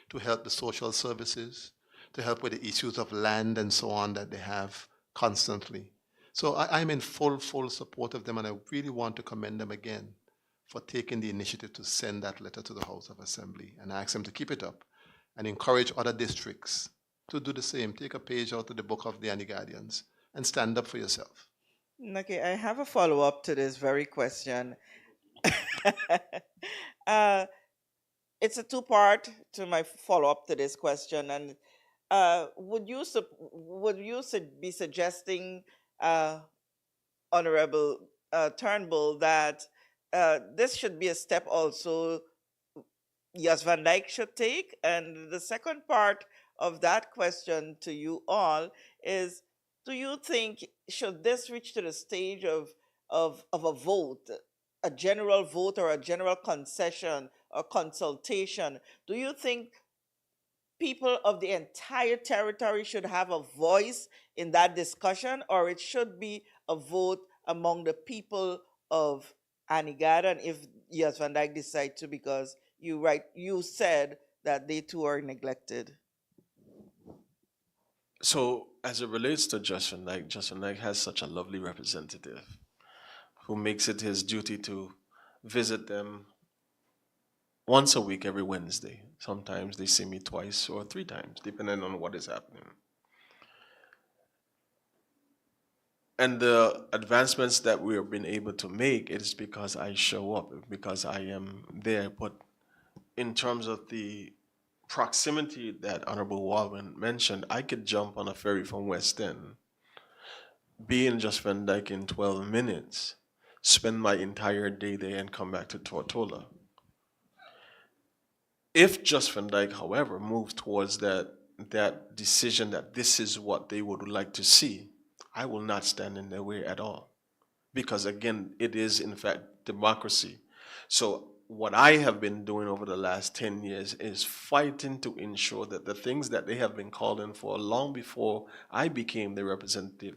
to help the social services, to help with the issues of land and so on that they have constantly. So I'm in full support of them, and I really want to commend them again for taking the initiative to send that letter to the House of Assembly, and ask them to keep it up and encourage other districts to do the same. Take a page out of the book of the Anegadians and stand up for yourself. Okay, I have a follow-up to this very question. It's a two-part to my follow-up to this question, and would you be suggesting, Honorable Turnbull, that this should be a step also Jas Van Dyke should take? And the second part of that question to you all is, do you think, should this reach to the stage of a vote, a general vote or a general concession or consultation, do you think people of the entire territory should have a voice in that discussion, or it should be a vote among the people of Anegada, and if Jas Van Dyke decide to, because you said that they too are neglected? So as it relates to Justin Dyke has such a lovely representative who makes it his duty to visit them once a week, every Wednesday. Sometimes they see me twice or 3 times, depending on what is happening. And the advancements that we have been able to make, it is because I show up, because I am there. But in terms of the proximity that Honorable Walwyn mentioned, I could jump on a ferry from West End, be in Just Van Dyke in 12 minutes, spend my entire day there, and come back to Tortola. If Just Van Dyke, however, moved towards that decision that this is what they would like to see, I will not stand in their way at all. Because again, it is in fact democracy. So what I have been doing over the last 10 years is fighting to ensure that the things that they have been calling for long before I became the representative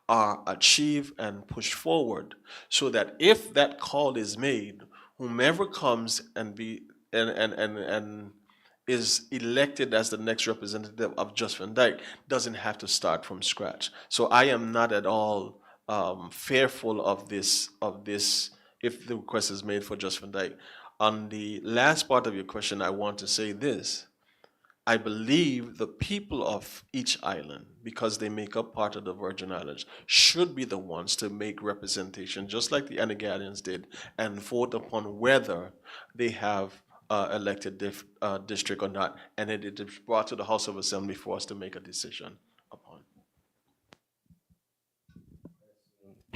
are achieved and pushed forward, so that if that call is made, whomever comes and be and is elected as the next representative of Just Van Dyke doesn't have to start from scratch. So I am not at all fearful of this if the request is made for Just Van Dyke. On the last part of your question, I want to say this. I believe the people of each island, because they make up part of the Virgin Islands, should be the ones to make representation, just like the Anegalians did, and vote upon whether they have elected district or not, and it is brought to the House of Assembly for us to make a decision upon.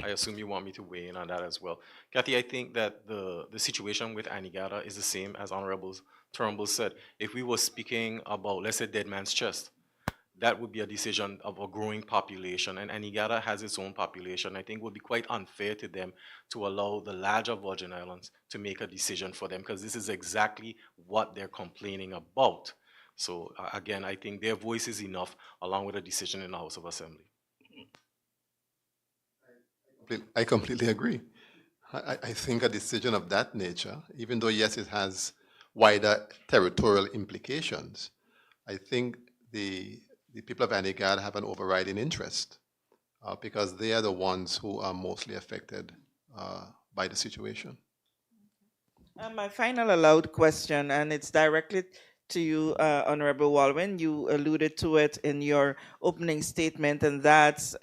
I assume you want me to weigh in on that as well. Kathy, I think that the situation with Anigada is the same as Honorable Turnbull said. If we were speaking about, let's say, Dead Man's Chest, that would be a decision of a growing population, and Anigada has its own population. I think it would be quite unfair to them to allow the larger Virgin Islands to make a decision for them, because this is exactly what they're complaining about. So again, I think their voice is enough, along with a decision in the House of Assembly. I completely agree. I think a decision of that nature, even though yes, it has wider territorial implications, I think the people of Anigada have an overriding interest because they are the ones who are mostly affected by the situation. My final allowed question, and it's directly to you, Honorable Walwyn. You alluded to it in your opening statement, and that's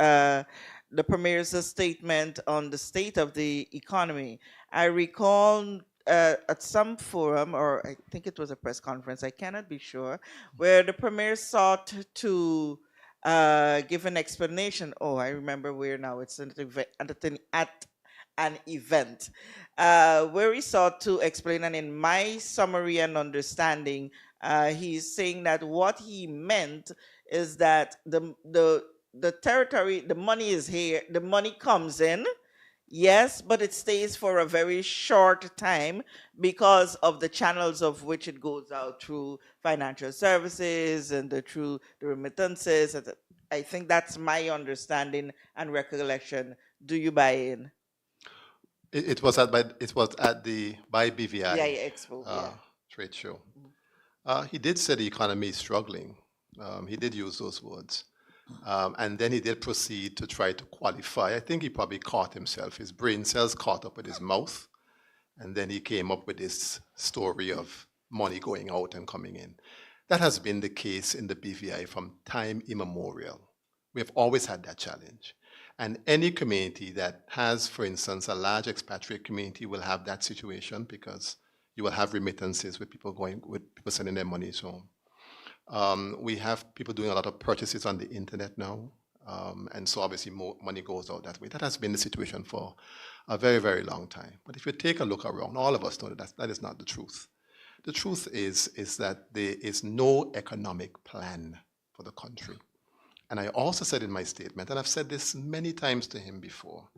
the Premier's statement on the state of the economy. I recall at some forum, or I think it was a press conference, I cannot be sure, where the Premier sought to give an explanation. Oh, I remember where now. It's at an event where he sought to explain, and in my summary and understanding, he's saying that what he meant is that the territory, the money is here, the money comes in, yes, but it stays for a very short time because of the channels of which it goes out, through financial services and through the remittances. I think that's my understanding and recollection. Do you buy in? It was at the by BVI Yeah, Expo. trade show. He did say the economy is struggling. He did use those words. And then he did proceed to try to qualify. I think he probably caught himself. His brain cells caught up with his mouth. And then he came up with this story of money going out and coming in. That has been the case in the BVI from time immemorial. We have always had that challenge. And any community that has, for instance, a large expatriate community will have that situation, because you will have remittances with people sending their money home. We have people doing a lot of purchases on the internet now, and so obviously more money goes out that way. That has been the situation for a very, very long time. But if you take a look around, all of us know that is not the truth. The truth is that there is no economic plan for the country. And I also said in my statement, and I've said this many times to him before,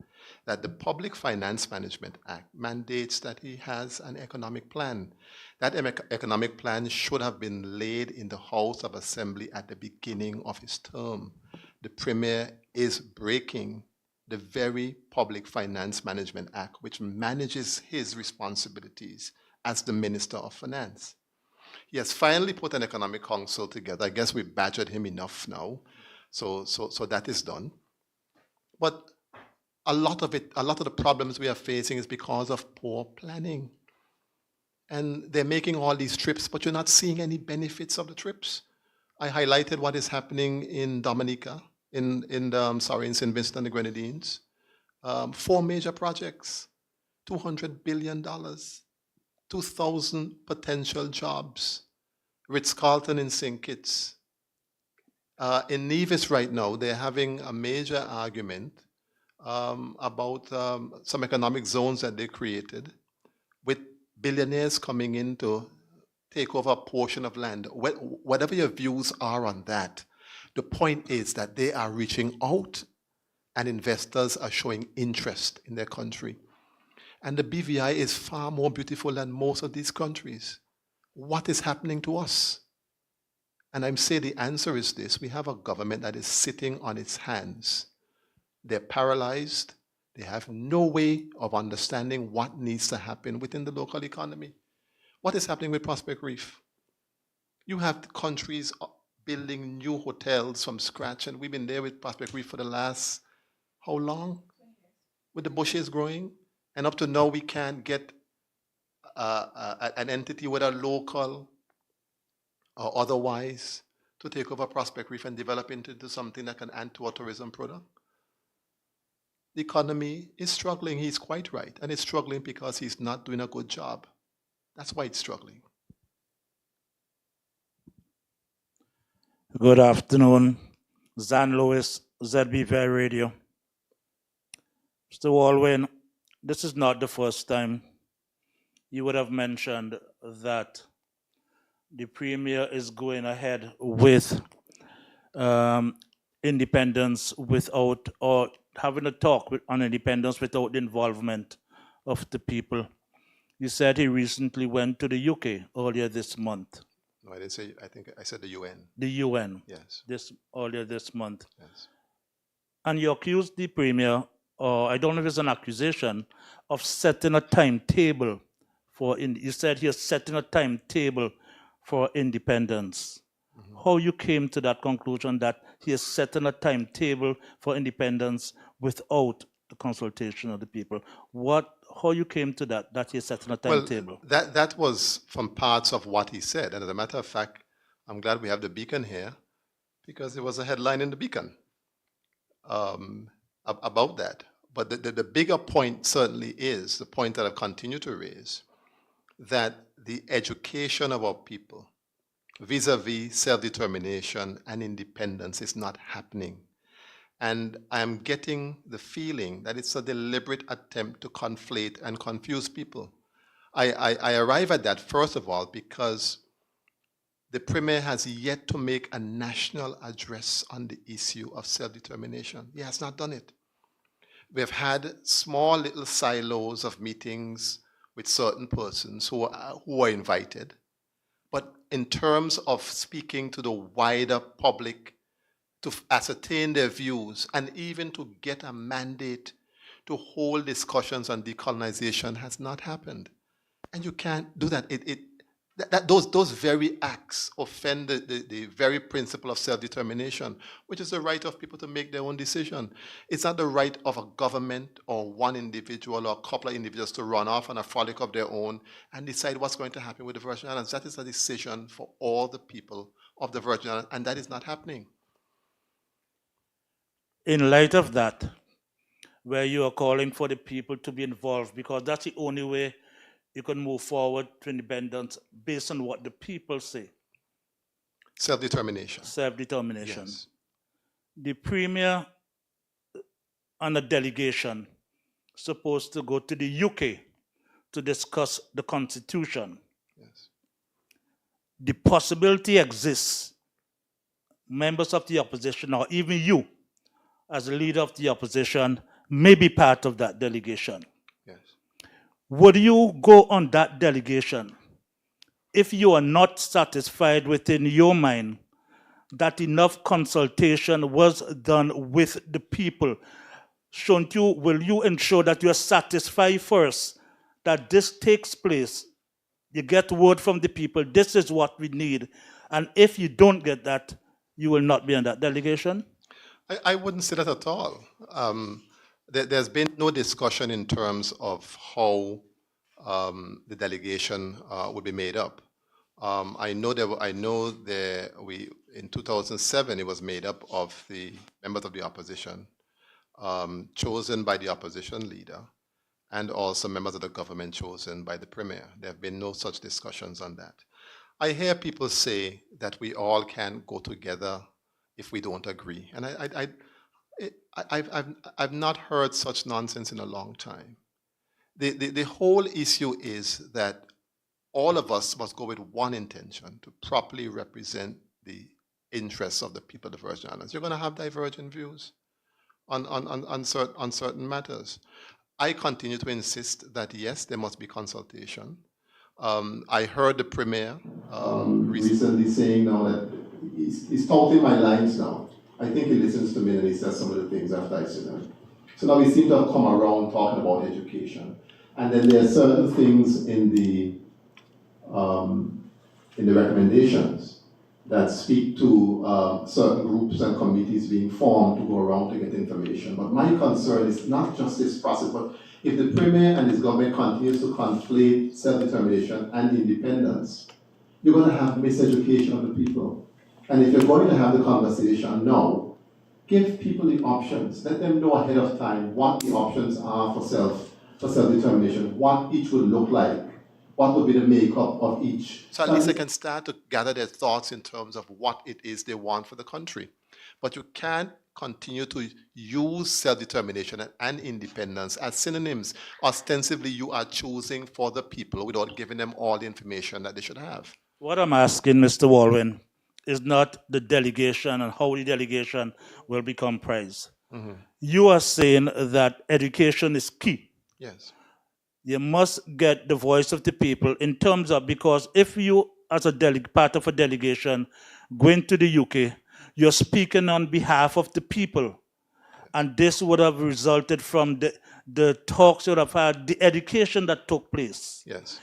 that the Public Finance Management Act mandates that he has an economic plan. That economic plan should have been laid in the House of Assembly at the beginning of his term. The Premier is breaking the very Public Finance Management Act, which manages his responsibilities as the Minister of Finance. He has finally put an economic council together. I guess we've badgered him enough now. So that is done. But a lot of the problems we are facing is because of poor planning. And they're making all these trips, but you're not seeing any benefits of the trips. I highlighted what is happening in Dominica, in St. Vincent and the Grenadines. 4 major projects, $200 billion, 2,000 potential jobs. Ritz-Carlton in St. Kitts. In Nevis right now, they're having a major argument about some economic zones that they created, with billionaires coming in to take over a portion of land. Whatever your views are on that, the point is that they are reaching out and investors are showing interest in their country. And the BVI is far more beautiful than most of these countries. What is happening to us? And I'm saying the answer is this: we have a government that is sitting on its hands, They're paralyzed. They have no way of understanding what needs to happen within the local economy. What is happening with Prospect Reef? You have countries building new hotels from scratch, and we've been there with Prospect Reef for the last, how long? With the bushes growing, and up to now we can't get an entity, whether local or otherwise, to take over Prospect Reef and develop it into something that can add to our tourism product. The economy is struggling, he's quite right, and it's struggling because he's not doing a good job. That's why it's struggling. Good afternoon, Zan Lewis, ZBVI Radio. Mr. Walwyn, this is not the first time you would have mentioned that the Premier is going ahead with independence without, or having a talk on independence without the involvement of the people. You said he recently went to the UK earlier this month. No, I didn't say, I think I said the UN. The UN. Yes. Earlier this month. Yes. And you accused the Premier, or I don't know if it's an accusation, of setting a timetable for, you said he is setting a timetable for independence. Mm-hmm. How you came to that conclusion that he is setting a timetable for independence without the consultation of the people? How you came to that he is setting a timetable? Well, that was from parts of what he said. And as a matter of fact, I'm glad we have the Beacon here, because there was a headline in the Beacon about that. But the bigger point certainly is the point that I've continued to raise, that the education of our people vis-a-vis self-determination and independence is not happening. And I'm getting the feeling that it's a deliberate attempt to conflate and confuse people. I arrive at that, first of all, because the Premier has yet to make a national address on the issue of self-determination. He has not done it. We've had small little silos of meetings with certain persons who are invited. But in terms of speaking to the wider public, to ascertain their views, and even to get a mandate to hold discussions on decolonization has not happened. And you can't do that. Those very acts offend the very principle of self-determination, which is the right of people to make their own decision. It's not the right of a government or one individual or a couple of individuals to run off on a frolic of their own and decide what's going to happen with the Virgin Islands. That is a decision for all the people of the Virgin Islands, and that is not happening. In light of that, where you are calling for the people to be involved, because that's the only way you can move forward to independence based on what the people say. Self-determination. Self-determination. Yes. The Premier and a delegation supposed to go to the UK to discuss the Constitution. Yes. The possibility exists, members of the opposition, or even you, as a leader of the opposition, may be part of that delegation. Yes. Would you go on that delegation if you are not satisfied within your mind that enough consultation was done with the people? Will you ensure that you are satisfied first that this takes place? You get word from the people, this is what we need. And if you don't get that, you will not be in that delegation? I wouldn't say that at all. There's been no discussion in terms of how the delegation would be made up. I know in 2007 it was made up of the members of the opposition, chosen by the opposition leader, and also members of the government chosen by the Premier. There have been no such discussions on that. I hear people say that we all can go together if we don't agree. And I've not heard such nonsense in a long time. The whole issue is that all of us must go with one intention, to properly represent the interests of the people of the Virgin Islands. You're going to have divergent views on certain matters. I continue to insist that yes, there must be consultation. I heard the Premier recently saying now that he's touting my lines now. I think he listens to me and he says some of the things after I sit down. So now we seem to have come around talking about education. And then there are certain things in the recommendations that speak to certain groups and committees being formed to go around to get information. But my concern is not just this process, but if the Premier and his government continues to conflate self-determination and independence, you're going to have miseducation of the people. And if you're going to have the conversation now, give people the options. Let them know ahead of time what the options are for self-determination, what each would look like, what would be the makeup of each. So at least they can start to gather their thoughts in terms of what it is they want for the country. But you can't continue to use self-determination and independence as synonyms. Ostensibly, you are choosing for the people without giving them all the information that they should have. What I'm asking, Mr. Walwyn, is not the delegation and how the delegation will be comprised. You are saying that education is key. Yes. You must get the voice of the people in terms of, because if you, as a part of a delegation, going to the UK, you're speaking on behalf of the people. And this would have resulted from the talks you would have had, the education that took place. Yes.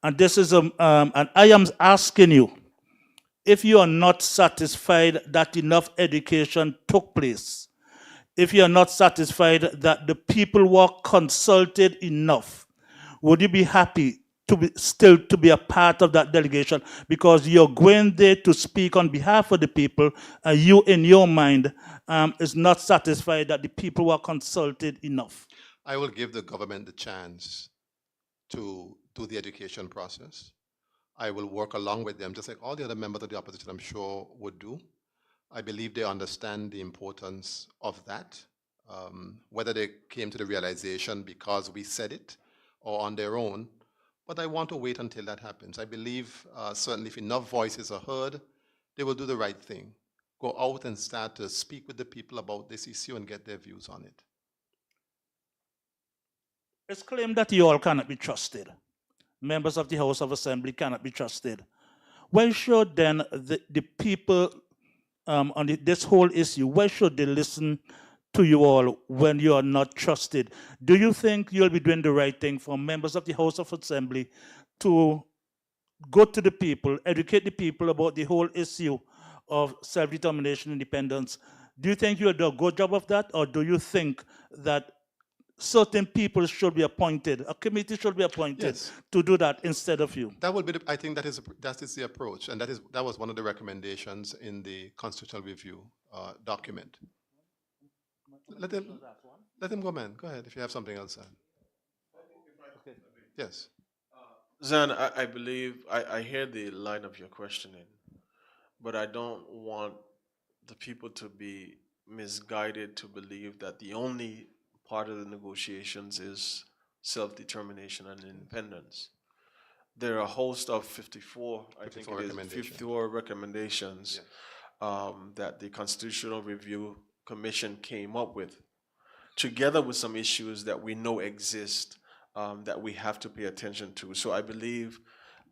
And this is, and I am asking you, if you are not satisfied that enough education took place, if you are not satisfied that the people were consulted enough, would you be happy to still to be a part of that delegation? Because you're going there to speak on behalf of the people, and you, in your mind, is not satisfied that the people were consulted enough. I will give the government the chance to do the education process. I will work along with them, just like all the other members of the opposition, I'm sure, would do. I believe they understand the importance of that, whether they came to the realization because we said it or on their own. But I want to wait until that happens. I believe certainly if enough voices are heard, they will do the right thing. Go out and start to speak with the people about this issue and get their views on it. It's claimed that you all cannot be trusted. Members of the House of Assembly cannot be trusted. Why should then the people on this whole issue, why should they listen to you all when you are not trusted? Do you think you'll be doing the right thing for members of the House of Assembly to go to the people, educate the people about the whole issue of self-determination, independence? Do you think you'll do a good job of that, or do you think that certain people should be appointed, a committee should be appointed to do that instead of you? That would be, I think that is the approach, and that was one of the recommendations in the constitutional review document. Let them go, man. Go ahead if you have something else. Okay. Yes. Zan, I believe I hear the line of your questioning, but I don't want the people to be misguided to believe that the only part of the negotiations is self-determination and independence. There are a host of 54, I think it is, 54 recommendations that the Constitutional Review Commission came up with, together with some issues that we know exist that we have to pay attention to. So I believe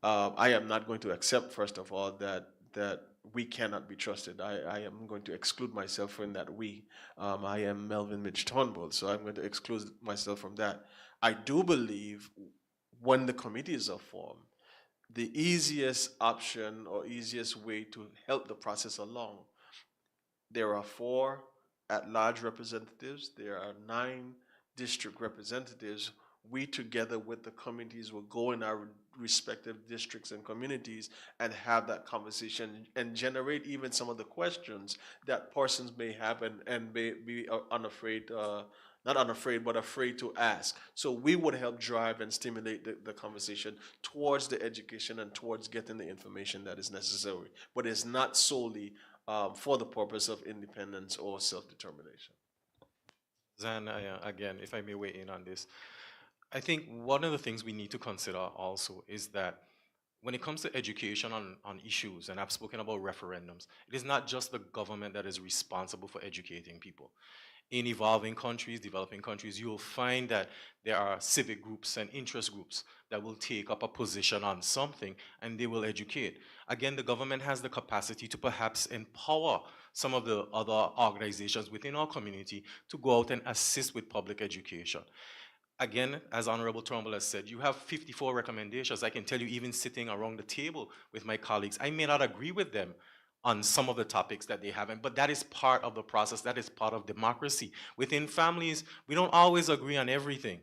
I am not going to accept, first of all, that we cannot be trusted. I am going to exclude myself from that we. I am Melvin Mitch Turnbull, so I'm going to exclude myself from that. I do believe when the committees are formed, the easiest option or easiest way to help the process along, there are 4 at-large representatives, there are 9 district representatives. We together with the committees will go in our respective districts and communities and have that conversation and generate even some of the questions that persons may have and may be unafraid, not unafraid, but afraid to ask. So we would help drive and stimulate the conversation towards the education and towards getting the information that is necessary. But it's not solely for the purpose of independence or self-determination. Zan, again, if I may weigh in on this, I think one of the things we need to consider also is that when it comes to education on issues, and I've spoken about referendums, it is not just the government that is responsible for educating people. in evolving countries, developing countries, you will find that there are civic groups and interest groups that will take up a position on something and they will educate. Again, the government has the capacity to perhaps empower some of the other organizations within our community to go out and assist with public education. Again, as Honorable Turnbull has said, you have 54 recommendations. I can tell you, even sitting around the table with my colleagues, I may not agree with them on some of the topics that they haven't, but that is part of the process. That is part of democracy. Within families, we don't always agree on everything,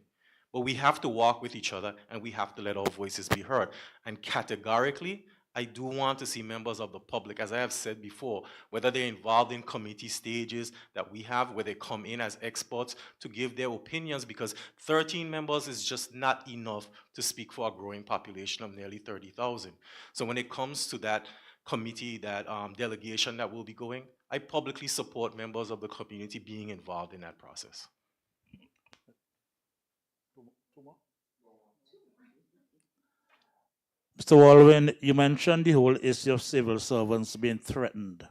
but we have to walk with each other and we have to let our voices be heard. And categorically, I do want to see members of the public, as I have said before, whether they're involved in committee stages that we have, where they come in as experts to give their opinions, because 13 members is just not enough to speak for a growing population of nearly 30,000. So when it comes to that committee, that delegation that will be going, I publicly support members of the community being involved in that process. Mr. Walwyn, you mentioned the whole issue of civil servants being threatened,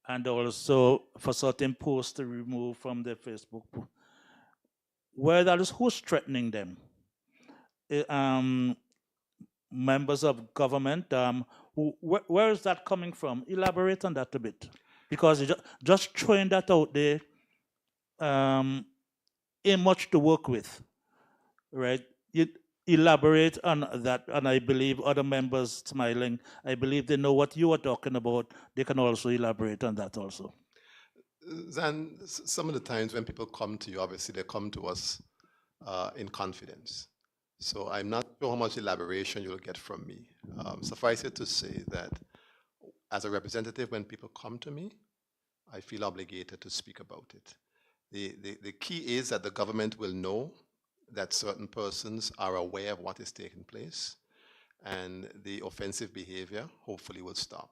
and also for certain posts to remove from their Facebook. Where that is, who's threatening them? Members of government. Where is that coming from? Elaborate on that a bit, because just throwing that out there ain't much to work with, right? You elaborate on that, and I believe other members smiling, I believe they know what you are talking about. They can also elaborate on that also. Then some of the times when people come to you, obviously they come to us in confidence. So I'm not sure how much elaboration you'll get from me. Suffice it to say that as a representative, when people come to me, I feel obligated to speak about it. The key is that the government will know that certain persons are aware of what is taking place, and the offensive behavior hopefully will stop.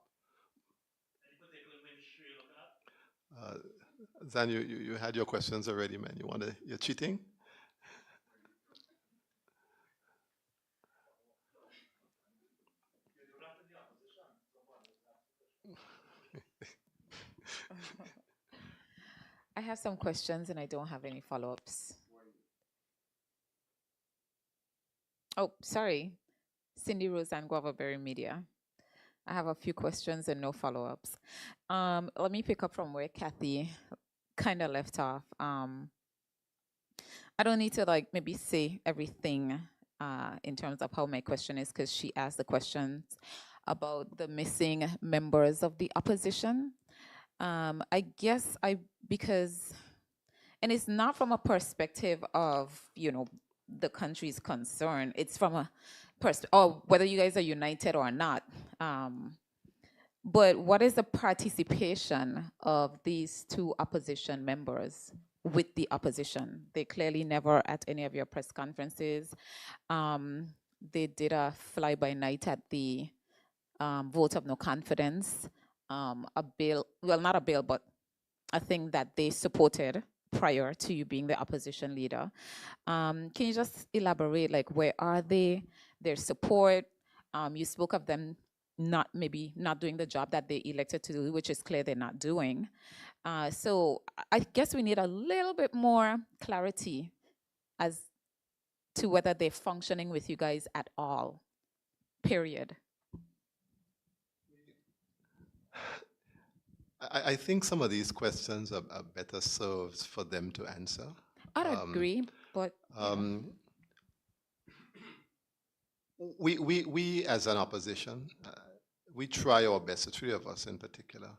Zan, you had your questions already, man. You're cheating? I have some questions and I don't have any follow-ups. Oh, sorry. Cindy Rose and Guavaberry Media. I have a few questions and no follow-ups. Let me pick up from where Kathy kind of left off. I don't need to maybe say everything in terms of how my question is, because she asked the questions about the missing members of the opposition. I guess because, and it's not from a perspective of, the country's concern. It's from a or whether you guys are united or not. But what is the participation of these two opposition members with the opposition? They clearly never at any of your press conferences. They did a fly-by-night at the vote of no confidence, a bill, well, not a bill, but a thing that they supported prior to you being the opposition leader. Can you just elaborate, where are they, their support? You spoke of them maybe not doing the job that they elected to do, which is clear they're not doing. So I guess we need a little bit more clarity as to whether they're functioning with you guys at all, period. I think some of these questions are better served for them to answer. I'd agree, but we as an opposition, we try our best, the three of us in particular,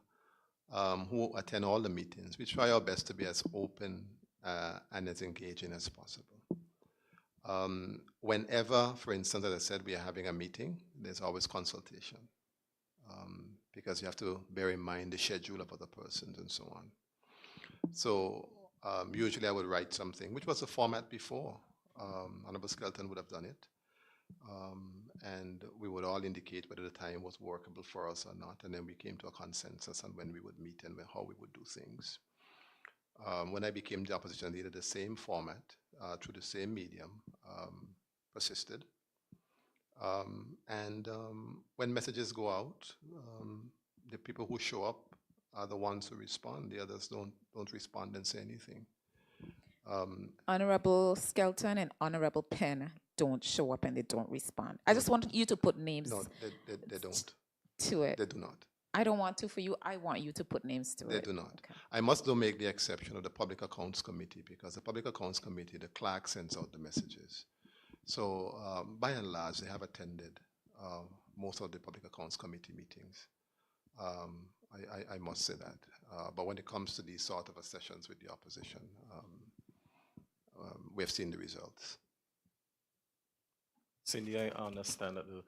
who attend all the meetings, we try our best to be as open and as engaging as possible. Whenever, for instance, as I said, we are having a meeting, there's always consultation. Because you have to bear in mind the schedule of other persons and so on. So usually I would write something, which was the format before. Honorable Skelton would have done it. And we would all indicate whether the time was workable for us or not. And then we came to a consensus on when we would meet and how we would do things. When I became the opposition leader, the same format through the same medium persisted. And when messages go out, the people who show up are the ones who respond. The others don't respond and say anything. Honorable Skelton and Honorable Penn don't show up and they don't respond. I just want you to put names No, they don't. to it. They do not. I don't want to for you. I want you to put names to They it. do not. Okay. I must though make the exception of the Public Accounts Committee, because the Public Accounts Committee, the clerk sends out the messages. So by and large, they have attended most of the Public Accounts Committee meetings. I must say that. But when it comes to these sort of sessions with the opposition, we have seen the results. Cindy, I understand that the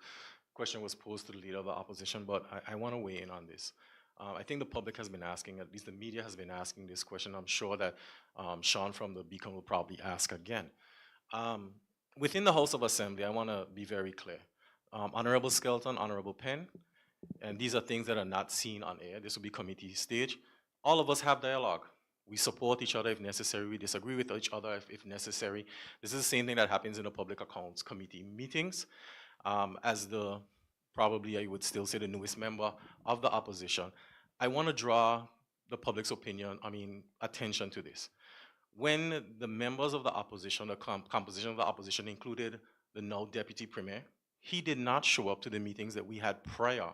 question was posed to the leader of the opposition, but I want to weigh in on this. I think the public has been asking, at least the media has been asking this question. I'm sure that Sean from the Beacon will probably ask again. Within the House of Assembly, I want to be very clear. Honorable Skelton, Honorable Penn, and these are things that are not seen on air. This will be committee stage. All of us have dialogue. We support each other if necessary. We disagree with each other if necessary. This is the same thing that happens in the Public Accounts Committee meetings. As probably I would still say the newest member of the opposition, I want to draw the public's attention to this. When the members of the opposition, the composition of the opposition included the now Deputy Premier, he did not show up to the meetings that we had prior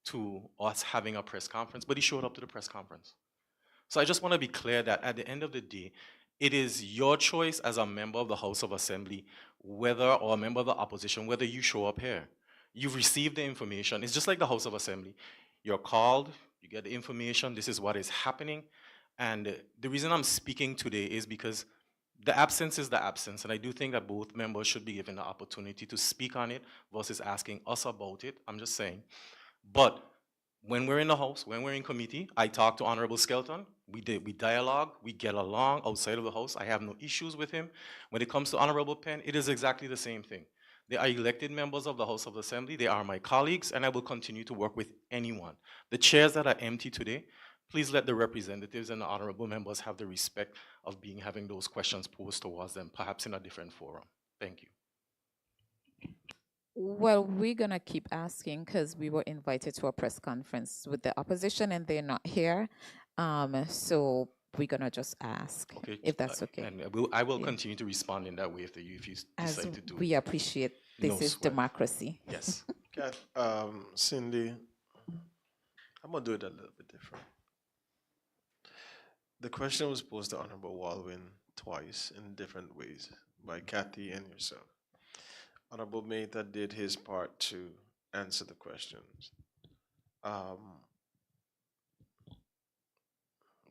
to us having a press conference, but he showed up to the press conference. So I just want to be clear that at the end of the day, it is your choice as a member of the House of Assembly, or a member of the opposition, whether you show up here. You've received the information. It's just like the House of Assembly. You're called, you get the information, this is what is happening. And the reason I'm speaking today is because the absence is the absence, and I do think that both members should be given the opportunity to speak on it versus asking us about it. I'm just saying. But when we're in the House, when we're in committee, I talk to Honorable Skelton. We dialogue, we get along outside of the House. I have no issues with him. When it comes to Honorable Penn, it is exactly the same thing. They are elected members of the House of Assembly. They are my colleagues, and I will continue to work with anyone. The chairs that are empty today, please let the representatives and the honorable members have the respect of having those questions posed towards them, perhaps in a different forum. Thank you. Well, we're going to keep asking because we were invited to a press conference with the opposition and they're not here. So we're going to just ask, if that's okay. And I will continue to respond in that way if you decide to do it. We appreciate this is democracy. Yes. Cindy, I'm going to do it a little bit different. The question was posed to Honorable Walwin twice in different ways by Kathy and yourself. Honorable Mehta did his part to answer the questions.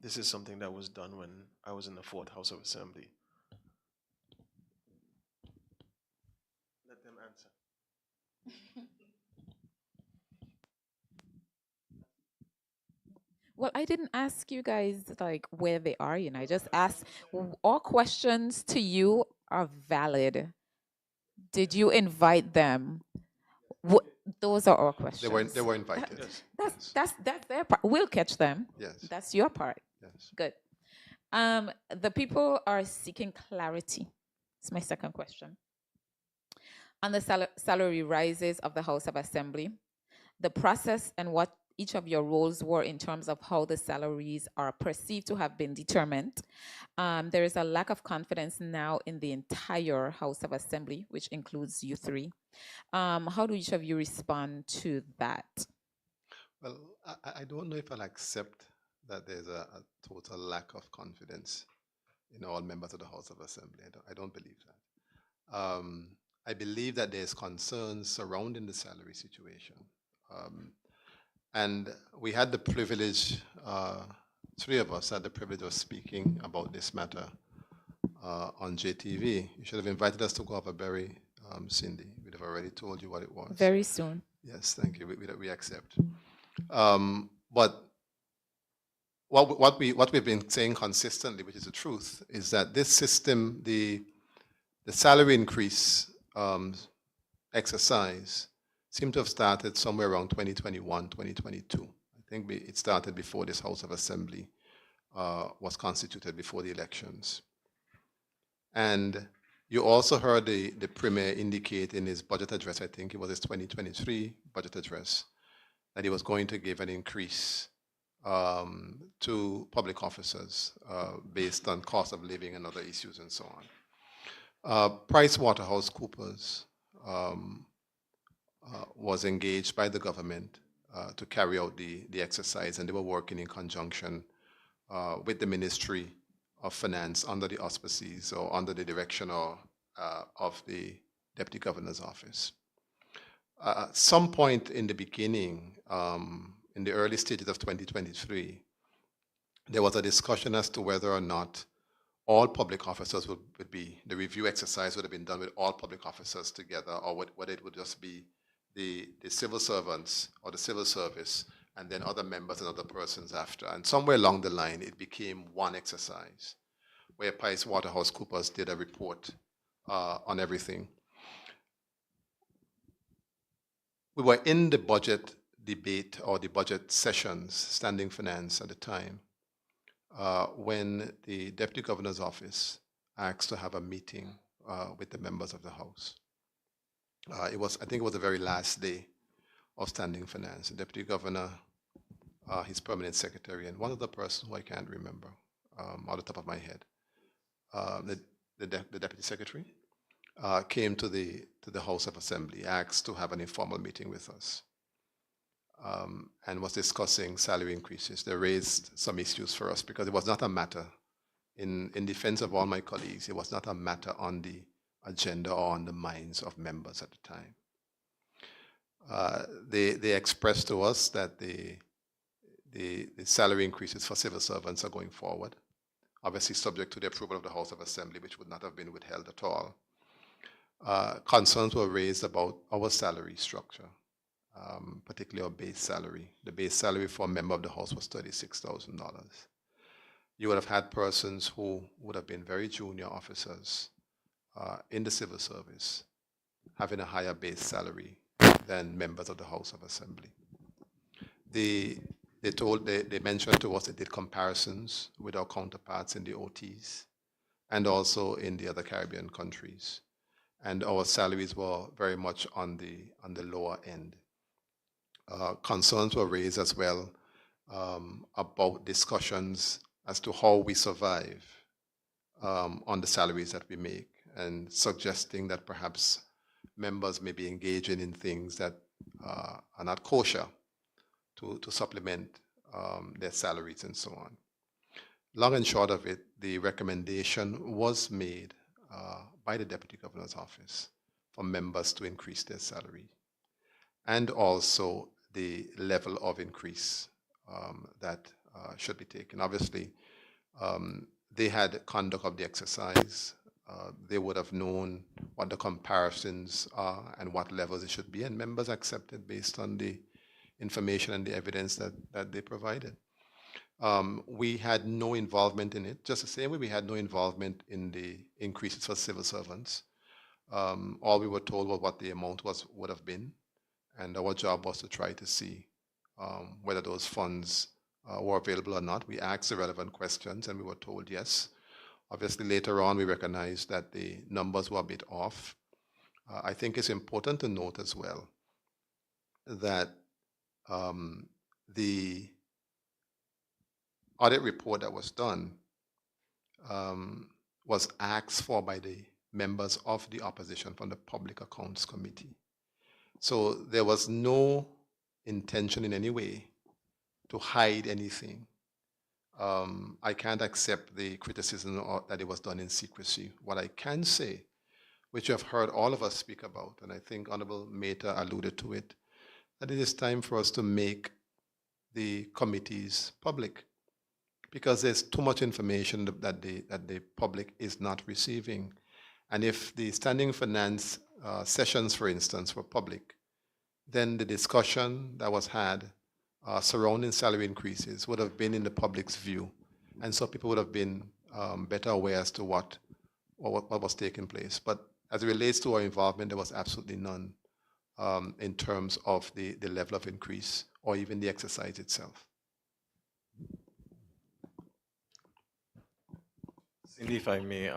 This is something that was done when I was in the 4th House of Assembly. Let them answer. Well, I didn't ask you guys like where they are, I just asked, all questions to you are valid. Did you invite them? Those are our questions. They were invited. That's their part. We'll catch them. Yes. That's your part. Yes. Good. The people are seeking clarity. It's my second question. On the salary rises of the House of Assembly, the process and what each of your roles were in terms of how the salaries are perceived to have been determined. There is a lack of confidence now in the entire House of Assembly, which includes you three. How do each of you respond to that? Well, I don't know if I'll accept that there's a total lack of confidence in all members of the House of Assembly. I don't believe that. I believe that there's concerns surrounding the salary situation. And we had the privilege, 3 of us had the privilege of speaking about this matter on JTV. You should have invited us to go over Berry, Cindy. We'd have already told you what it was. Very soon. Yes, thank you. We accept. But what we've been saying consistently, which is the truth, is that this system, the salary increase exercise, seemed to have started somewhere around 2021, 2022. I think it started before this House of Assembly was constituted, before the elections. And you also heard the Premier indicate in his budget address, I think it was his 2023 budget address, that he was going to give an increase to public officers based on cost of living and other issues and so on. PricewaterhouseCoopers was engaged by the government to carry out the exercise, and they were working in conjunction with the Ministry of Finance under the auspices or under the direction of the Deputy Governor's Office. Some point in the beginning, in the early stages of 2023, there was a discussion as to whether or not all public officers would be, the review exercise would have been done with all public officers together, or whether it would just be the civil servants or the civil service, and then other members and other persons after. And somewhere along the line, it became one exercise where PricewaterhouseCoopers did a report on everything. We were in the budget debate or the budget sessions, standing finance at the time, when the Deputy Governor's Office asked to have a meeting with the members of the House. I think it was the very last day of standing finance. The Deputy Governor, his permanent secretary, and one other person who I can't remember off the top of my head, the Deputy Secretary, came to the House of Assembly, asked to have an informal meeting with us, and was discussing salary increases. They raised some issues for us because it was not a matter, in defense of all my colleagues, it was not a matter on the agenda or on the minds of members at the time. They expressed to us that the salary increases for civil servants are going forward, obviously subject to the approval of the House of Assembly, which would not have been withheld at all. Concerns were raised about our salary structure, particularly our base salary. The base salary for a member of the House was $36,000. You would have had persons who would have been very junior officers in the civil service having a higher base salary than members of the House of Assembly. They mentioned to us they did comparisons with our counterparts in the OTs and also in the other Caribbean countries. And our salaries were very much on the lower end. Concerns were raised as well about discussions as to how we survive on the salaries that we make, and suggesting that perhaps members may be engaging in things that are not kosher to supplement their salaries and so on. Long and short of it, the recommendation was made by the Deputy Governor's Office for members to increase their salary, and also the level of increase that should be taken. Obviously, they had conduct of the exercise. They would have known what the comparisons are and what levels it should be, and members accepted based on the information and the evidence that they provided. We had no involvement in it, just the same way we had no involvement in the increases for civil servants. All we were told was what the amount would have been, and our job was to try to see whether those funds were available or not. We asked the relevant questions, and we were told yes. Obviously, later on, we recognized that the numbers were a bit off. I think it's important to note as well that the audit report that was done was asked for by the members of the opposition from the Public Accounts Committee. So there was no intention in any way to hide anything. I can't accept the criticism that it was done in secrecy. What I can say, which you have heard all of us speak about, and I think Honorable Mehta alluded to it, that it is time for us to make the committees public, because there's too much information that the public is not receiving. And if the standing finance sessions, for instance, were public, then the discussion that was had surrounding salary increases would have been in the public's view. And so people would have been better aware as to what was taking place. But as it relates to our involvement, there was absolutely none in terms of the level of increase or even the exercise itself. Cindy, if I may.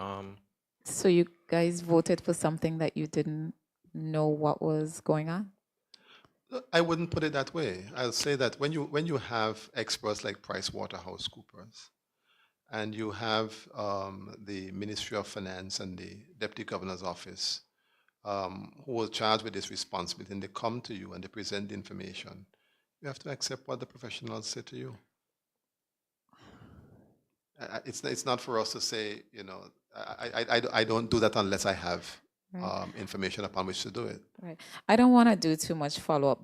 So you guys voted for something that you didn't know what was going on? I wouldn't put it that way. I'll say that when you have experts like PricewaterhouseCoopers, and you have the Ministry of Finance and the Deputy Governor's Office, who are charged with this responsibility, and they come to you and they present the information, you have to accept what the professionals say to you. It's not for us to say, I don't do that unless I have Right. information upon which to do it. Right. I don't want to do too much follow-up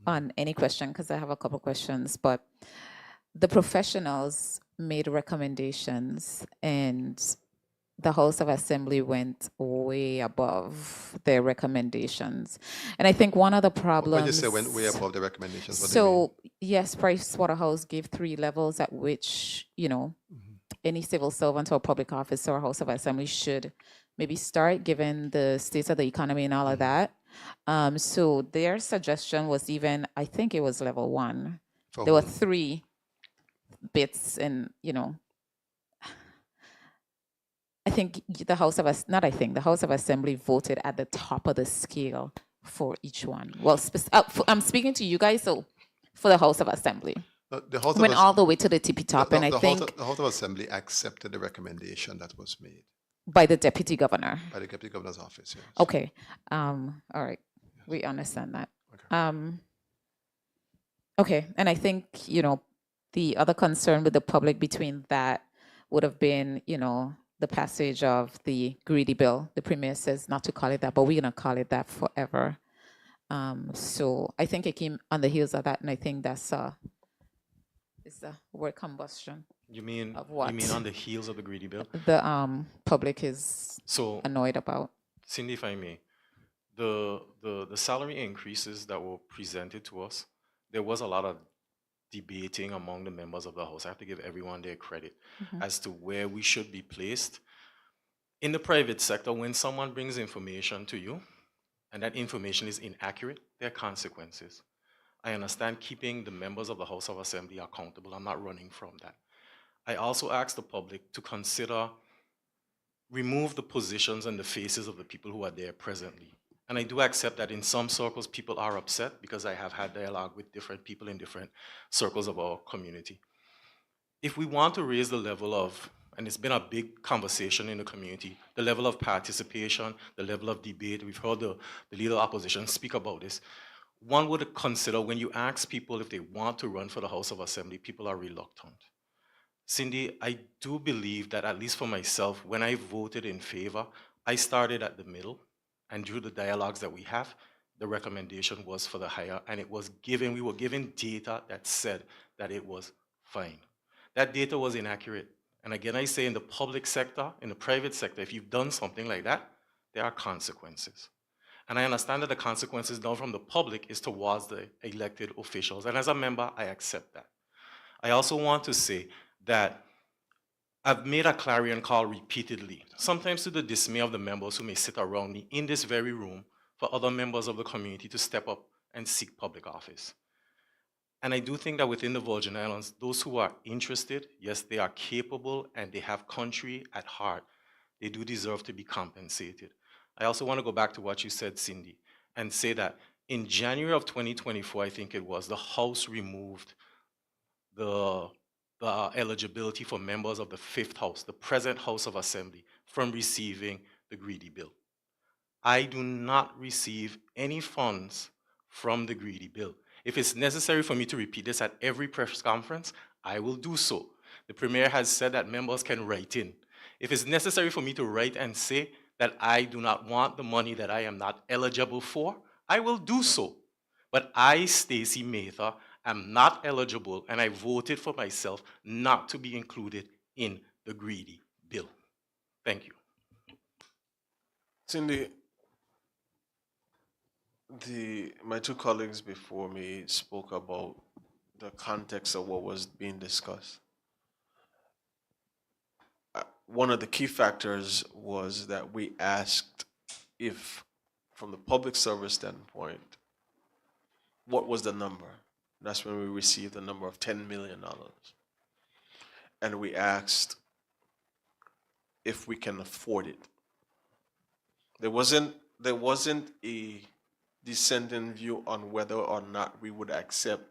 on any question because I have a couple questions, but the professionals made recommendations and the House of Assembly went way above their recommendations. And I think one of the When you say problems. went way above the recommendations, what do you mean? So yes, Pricewaterhouse gave 3 levels at which, any civil servant or public officer or House of Assembly should maybe start, given the state of the economy and all of that. So their suggestion was even, I think it was level 1. For There were whom? 3 bits, and I think the House of not I think the House of Assembly voted at the top of the scale for each one. Well, I'm speaking to you guys, so for the House of Assembly, The House of went Ass- all the way to the tippy top, and I think the House of Assembly accepted the recommendation that was made by the Deputy Governor. by the Deputy Governor's Office. Yes. Okay, all right, we understand that. Okay. Okay, and I think the other concern with the public between that would have been the passage of the greedy bill. The premier says not to call it that, but we're gonna call it that forever. So I think it came on the heels of that, and I think that's is the word combustion. You mean Of what? You mean on the heels of the greedy bill? The public is So, annoyed about. Cindy, if I may, the salary increases that were presented to us, there was a lot of debating among the members of the House. I have to give everyone their credit as to where we should be placed. In the private sector, when someone brings information to you and that information is inaccurate, there are consequences. I understand keeping the members of the House of Assembly accountable. I'm not running from that. I also ask the public to consider remove the positions and the faces of the people who are there presently. And I do accept that in some circles, people are upset because I have had dialogue with different people in different circles of our community. If we want to raise the level of, and it's been a big conversation in the community, the level of participation, the level of debate, we've heard the leader of opposition speak about this. One would consider when you ask people if they want to run for the House of Assembly, people are reluctant. Cindy, I do believe that, at least for myself, when I voted in favor, I started at the middle, and through the dialogues that we have, the recommendation was for the higher, and we were given data that said that it was fine. That data was inaccurate. And again, I say in the public sector, in the private sector, if you've done something like that, there are consequences. And I understand that the consequences now from the public is towards the elected officials. And as a member, I accept that. I also want to say that I've made a clarion call repeatedly, sometimes to the dismay of the members who may sit around me in this very room, for other members of the community to step up and seek public office. And I do think that within the Virgin Islands, those who are interested, yes, they are capable and they have country at heart. They do deserve to be compensated. I also want to go back to what you said, Cindy, and say that in January of 2024, I think it was, the House removed the eligibility for members of the 5th House, the present House of Assembly, from receiving the greedy bill. I do not receive any funds from the greedy bill. If it's necessary for me to repeat this at every press conference, I will do so. The Premier has said that members can write in. If it's necessary for me to write and say that I do not want the money that I am not eligible for, I will do so. But I, Stacey Mather, am not eligible, and I voted for myself not to be included in the greedy bill. Thank you. Cindy, my two colleagues before me spoke about the context of what was being discussed. One of the key factors was that we asked if, from the public service standpoint, what was the number? That's when we received the number of $10 million. And we asked if we can afford it. There wasn't a dissenting view on whether or not we would accept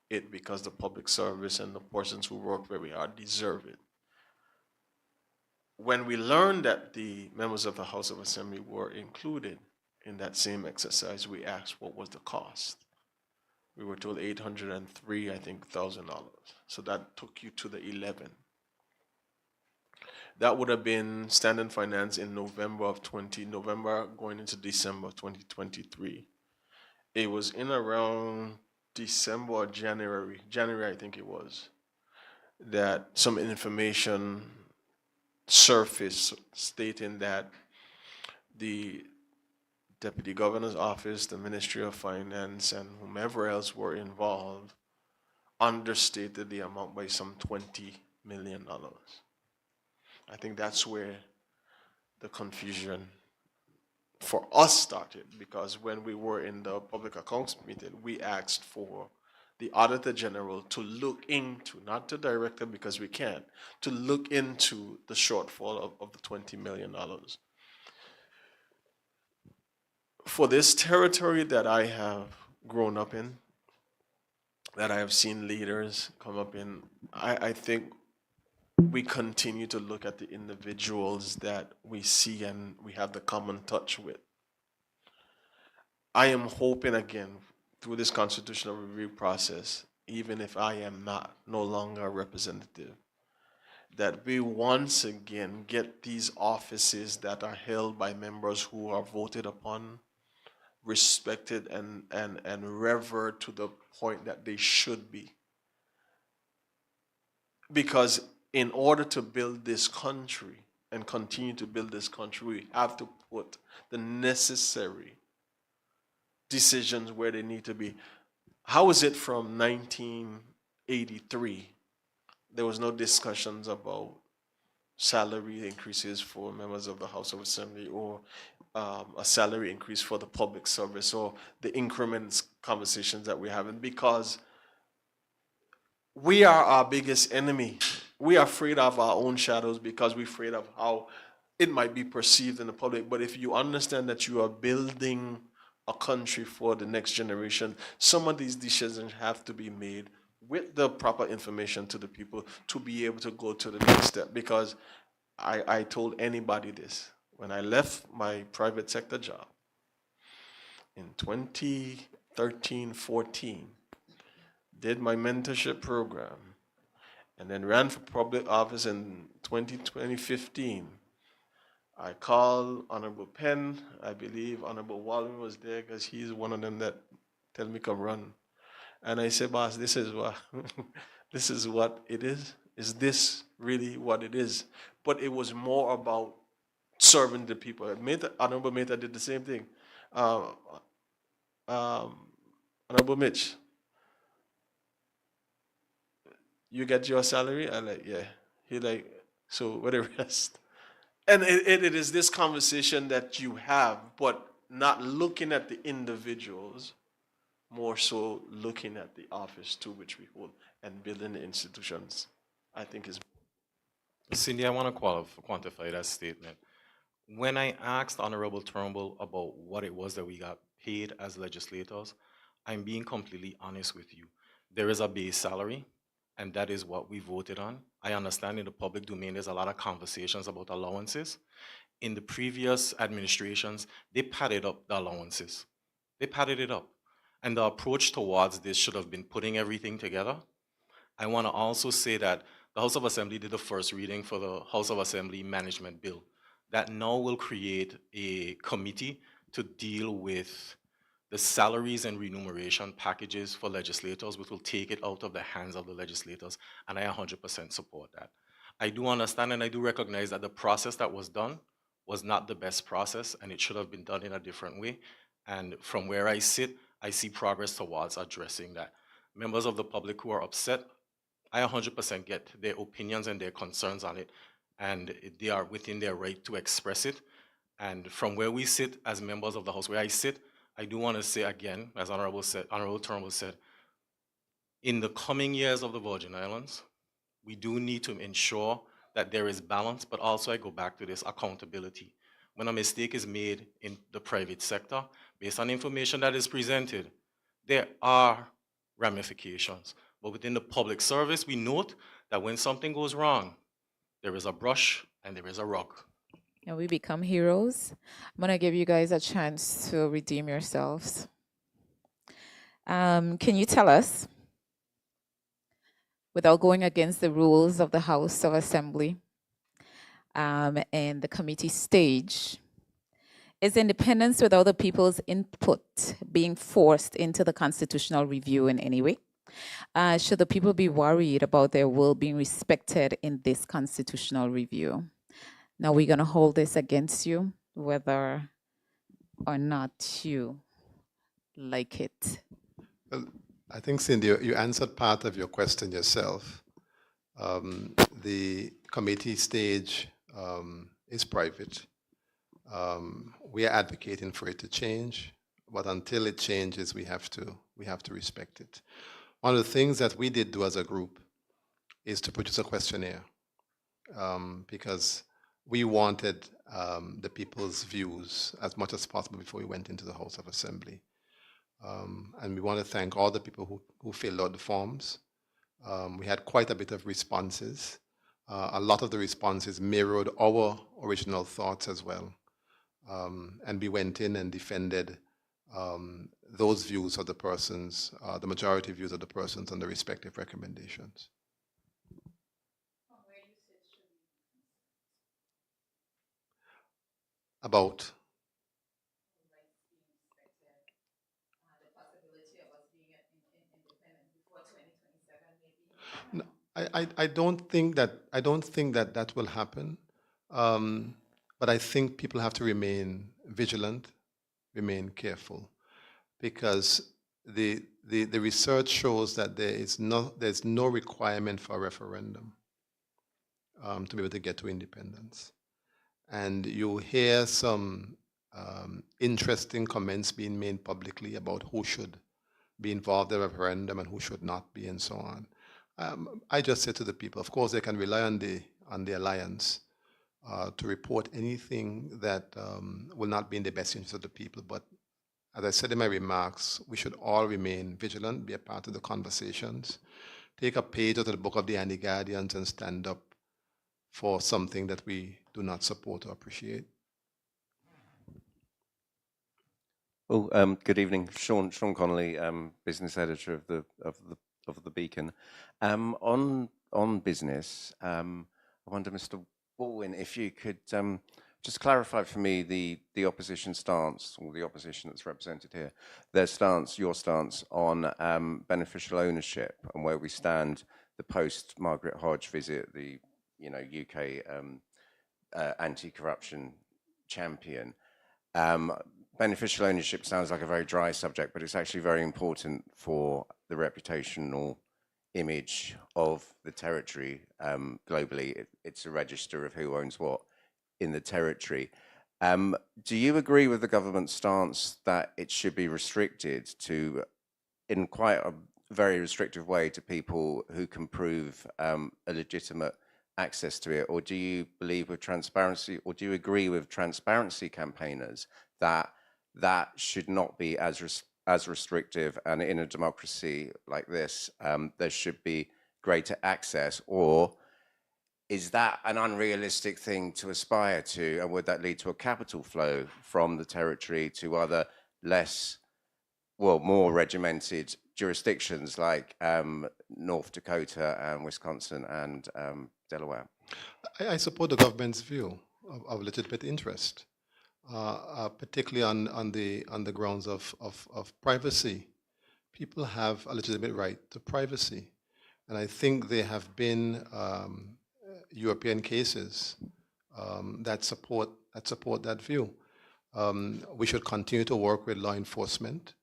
it because the public service and the persons who work where we are deserve it. When we learned that the members of the House of Assembly were included in that same exercise, we asked what was the cost. We were told 803, I think, $1,000. So that took you to the 11. That would have been standing finance in November going into December of 2023. It was in around December or January I think it was, that some information surfaced stating that the Deputy Governor's Office, the Ministry of Finance, and whomever else were involved understated the amount by some $20 million. I think that's where the confusion for us started, because when we were in the public accounts meeting, we asked for the Auditor General to look into, not to direct them because we can't, to look into the shortfall of the $20 million. For this territory that I have grown up in, that I have seen leaders come up in, I think we continue to look at the individuals that we see and we have the common touch with. I am hoping again, through this constitutional review process, even if I am no longer a representative, that we once again get these offices that are held by members who are voted upon, respected and revered to the point that they should be. Because in order to build this country and continue to build this country, we have to put the necessary decisions where they need to be. How is it from 1983? There was no discussions about salary increases for members of the House of Assembly, or a salary increase for the public service, or the increments conversations that we're having, because we are our biggest enemy. We are afraid of our own shadows because we're afraid of how it might be perceived in the public. But if you understand that you are building a country for the next generation, some of these decisions have to be made with the proper information to the people to be able to go to the next step. Because I told anybody this, when I left my private sector job in 2013-14, did my mentorship program, and then ran for public office in 2015. I called Honorable Penn. I believe Honorable Walden was there because he's one of them that tell me come run. And I said, boss, this is what this is what it is. Is this really what it is? But it was more about serving the people. Honorable Meta did the same thing. Honorable Mitch, you get your salary? I like, yeah. He like, so what the rest? And it is this conversation that you have, but not looking at the individuals, more so looking at the office to which we hold and building the institutions, I think is. Cindy, I want to quantify that statement. When I asked Honorable Turnbull about what it was that we got paid as legislators, I'm being completely honest with you. There is a base salary, and that is what we voted on. I understand in the public domain there's a lot of conversations about allowances. In the previous administrations, they padded up the allowances. They padded it up. And the approach towards this should have been putting everything together. I want to also say that the House of Assembly did the first reading for the House of Assembly Management Bill. That now will create a committee to deal with the salaries and remuneration packages for legislators, which will take it out of the hands of the legislators, and I 100% support that. I do understand and I do recognize that the process that was done was not the best process, and it should have been done in a different way. And from where I sit, I see progress towards addressing that. Members of the public who are upset, I 100% get their opinions and their concerns on it, and they are within their right to express it. And from where we sit as members of the House, where I sit, I do want to say again, as Honorable Turnbull said, in the coming years of the Virgin Islands, we do need to ensure that there is balance, but also I go back to this accountability. when a mistake is made in the private sector, based on information that is presented, there are ramifications. But within the public service, we note that when something goes wrong, there is a brush and there is a rug. And we become heroes. I'm gonna give you guys a chance to redeem yourselves. Can you tell us, without going against the rules of the House of Assembly and the committee stage, is independence without the people's input being forced into the constitutional review in any way? Should the people be worried about their will being respected in this constitutional review? Now we're going to hold this against you, whether or not you like it. Well, I think, Cindy, you answered part of your question yourself. The committee stage is private. We are advocating for it to change, but until it changes, we have to respect it. One of the things that we did do as a group is to produce a questionnaire, because we wanted the people's views as much as possible before we went into the House of Assembly. And we want to thank all the people who filled out the forms. We had quite a bit of responses. A lot of the responses mirrored our original thoughts as well. And we went in and defended those views of the persons, the majority views of the persons on the respective recommendations. About No, I don't think that that will happen. But I think people have to remain vigilant, remain careful, because the research shows that there's no requirement for a referendum to be able to get to independence. And you hear some interesting comments being made publicly about who should be involved in the referendum and who should not be, and so on. I just said to the people, of course, they can rely on the alliance to report anything that will not be in the best interest of the people. But as I said in my remarks, we should all remain vigilant, be a part of the conversations, take a page out of the book of the Anti-Guardians and stand up for something that we do not support or appreciate. Oh, good evening, Sean Connolly, business editor of the Beacon. On business, I wonder, Mr. Baldwin, if you could just clarify for me the opposition stance, or the opposition that's represented here, your stance on beneficial ownership and where we stand, the post Margaret Hodge visit, the UK anti-corruption champion. Beneficial ownership sounds like a very dry subject, but it's actually very important for the reputational image of the territory globally. It's a register of who owns what in the territory. Do you agree with the government's stance that it should be restricted to, in quite a very restrictive way, to people who can prove a legitimate access to it? Or do you believe with transparency, or do you agree with transparency campaigners that that should not be as restrictive, and in a democracy like this, there should be greater access? Or is that an unrealistic thing to aspire to, and would that lead to a capital flow from the territory to other more regimented jurisdictions like North Dakota and Wisconsin and Delaware? I support the government's view of legitimate interest. Particularly on the grounds of privacy. People have a legitimate right to privacy, and I think there have been European cases that support that view. We should continue to work with law enforcement.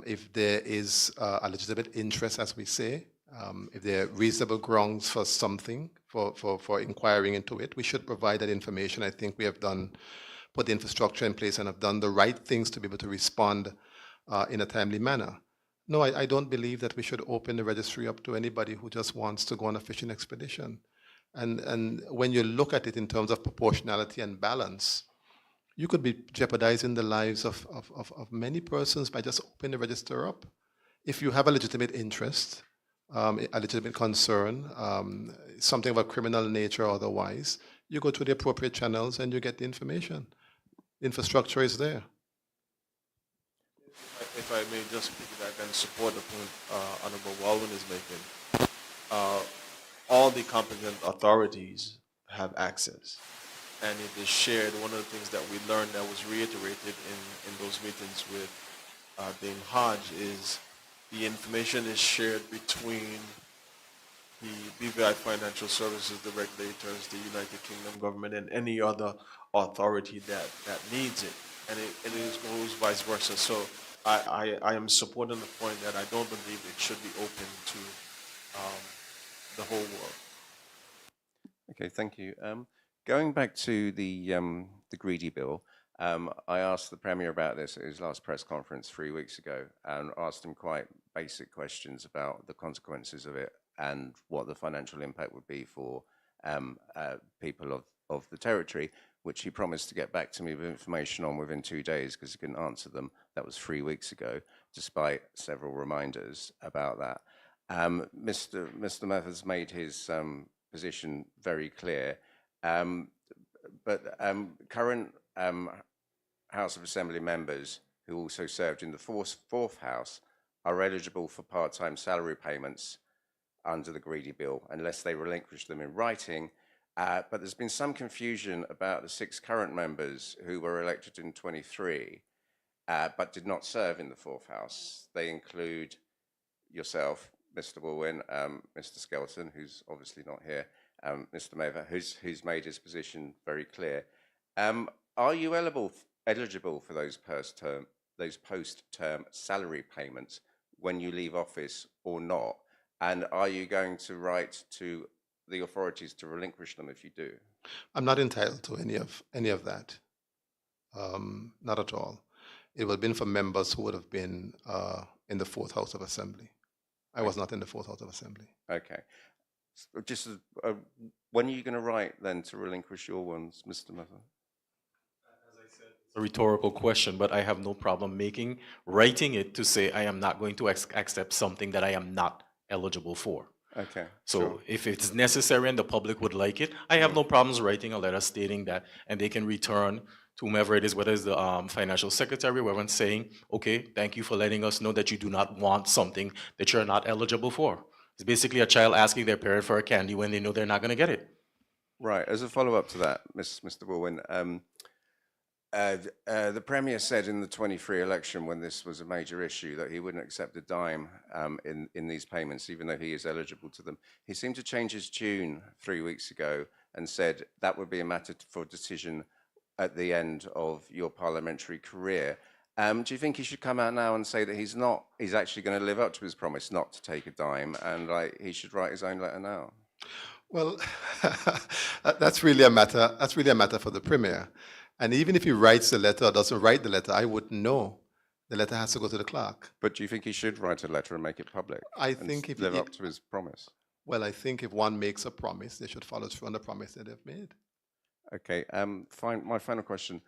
If there is a legitimate interest, as we say, if there are reasonable grounds for something, for inquiring into it, we should provide that information. I think we have put the infrastructure in place and have done the right things to be able to respond in a timely manner. No, I don't believe that we should open the registry up to anybody who just wants to go on a fishing expedition. And when you look at it in terms of proportionality and balance, you could be jeopardizing the lives of many persons by just opening the register up. If you have a legitimate interest, a legitimate concern, something of a criminal nature or otherwise, you go to the appropriate channels and you get the information. The infrastructure is there. If I may just piggyback and support the point Honorable Walwyn is making, all the competent authorities have access, and it is shared. One of the things that we learned that was reiterated in those meetings with Dame Hodge is the information is shared between the BVI Financial Services, the regulators, the United Kingdom government, and any other authority that needs it, and it goes vice versa. So I am supporting the point that I don't believe it should be open to the whole world. Okay, thank you. Going back to the greedy bill, I asked the Premier about this at his last press conference 3 weeks ago, and asked him quite basic questions about the consequences of it and what the financial impact would be for people of the territory, which he promised to get back to me with information on within 2 days because he couldn't answer them. That was 3 weeks ago, despite several reminders about that. Mr. Mathers made his position very clear, but current House of Assembly members who also served in the fourth House are eligible for part-time salary payments under the greedy bill unless they relinquish them in writing. But there's been some confusion about the 6 current members who were elected in 23 but did not serve in the fourth House. They include yourself, Mr. Walwyn, Mr. Skelton, who's obviously not here, Mr. Mather, who's made his position very clear. Are you eligible for those post-term salary payments when you leave office or not? And are you going to write to the authorities to relinquish them if you do? I'm not entitled to any of that. Not at all. It would have been for members who would have been in the fourth House of Assembly. I was not in the fourth House of Assembly. Okay. So just when are you going to write then to relinquish your ones, Mr. Mather? As I said, it's a rhetorical question, but I have no problem writing it to say I am not going to accept something that I am not eligible for. Okay. So sure. if it's necessary and the public would like it, I have no problems writing a letter stating that, and they can return to whomever it is, whether it's the financial secretary, whoever, saying, okay, thank you for letting us know that you do not want something that you're not eligible for. It's basically a child asking their parent for a candy when they know they're not going to get it. Right. As a follow-up to that, Mr. Walwyn, the Premier said in the 23 election, when this was a major issue, that he wouldn't accept a dime in these payments, even though he is eligible to them. He seemed to change his tune 3 weeks ago and said that would be a matter for decision at the end of your parliamentary career. Do you think he should come out now and say that he's actually going to live up to his promise not to take a dime, and he should write his own letter now? Well, that's really a matter. That's really a matter for the Premier. And even if he writes the letter or doesn't write the letter, I wouldn't know. The letter has to go to the clerk. But do you think he should write a letter and make it public? I think if live up to his promise. Well, I think if one makes a promise, they should follow through on the promise that they've made. Okay. My final question.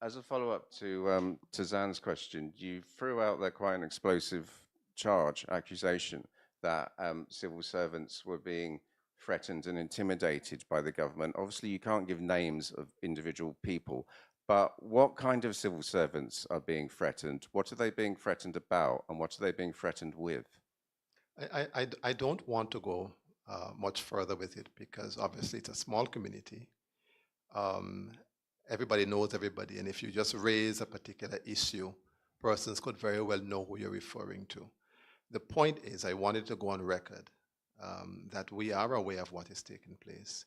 As a follow-up to Zan's question, you threw out there quite an explosive accusation that civil servants were being threatened and intimidated by the government. Obviously, you can't give names of individual people, but what kind of civil servants are being threatened? What are they being threatened about, and what are they being threatened with? I don't want to go much further with it because obviously it's a small community. Everybody knows everybody, and if you just raise a particular issue, persons could very well know who you're referring to. The point is, I wanted to go on record that we are aware of what is taking place,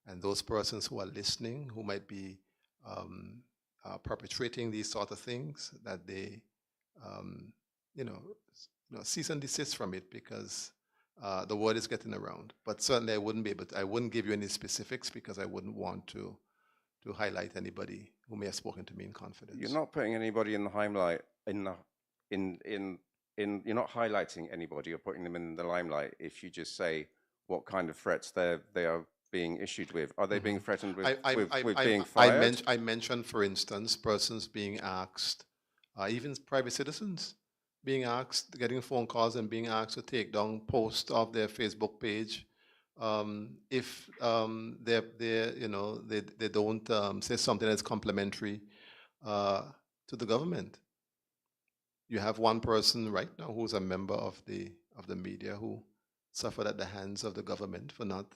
and those persons who are listening, who might be perpetrating these sort of things, that they, cease and desist from it because the word is getting around. But certainly, I wouldn't give you any specifics because I wouldn't want to highlight anybody who may have spoken to me in confidence. You're not putting anybody in the limelight. You're not highlighting anybody or putting them in the limelight if you just say what kind of threats they are being issued with? Are they being threatened with, I, with being fired? I mentioned, for instance, persons being asked, even private citizens being asked, getting phone calls and being asked to take down posts of their Facebook page if they don't say something that's complimentary to the government. You have one person right now who's a member of the media who suffered at the hands of the government for not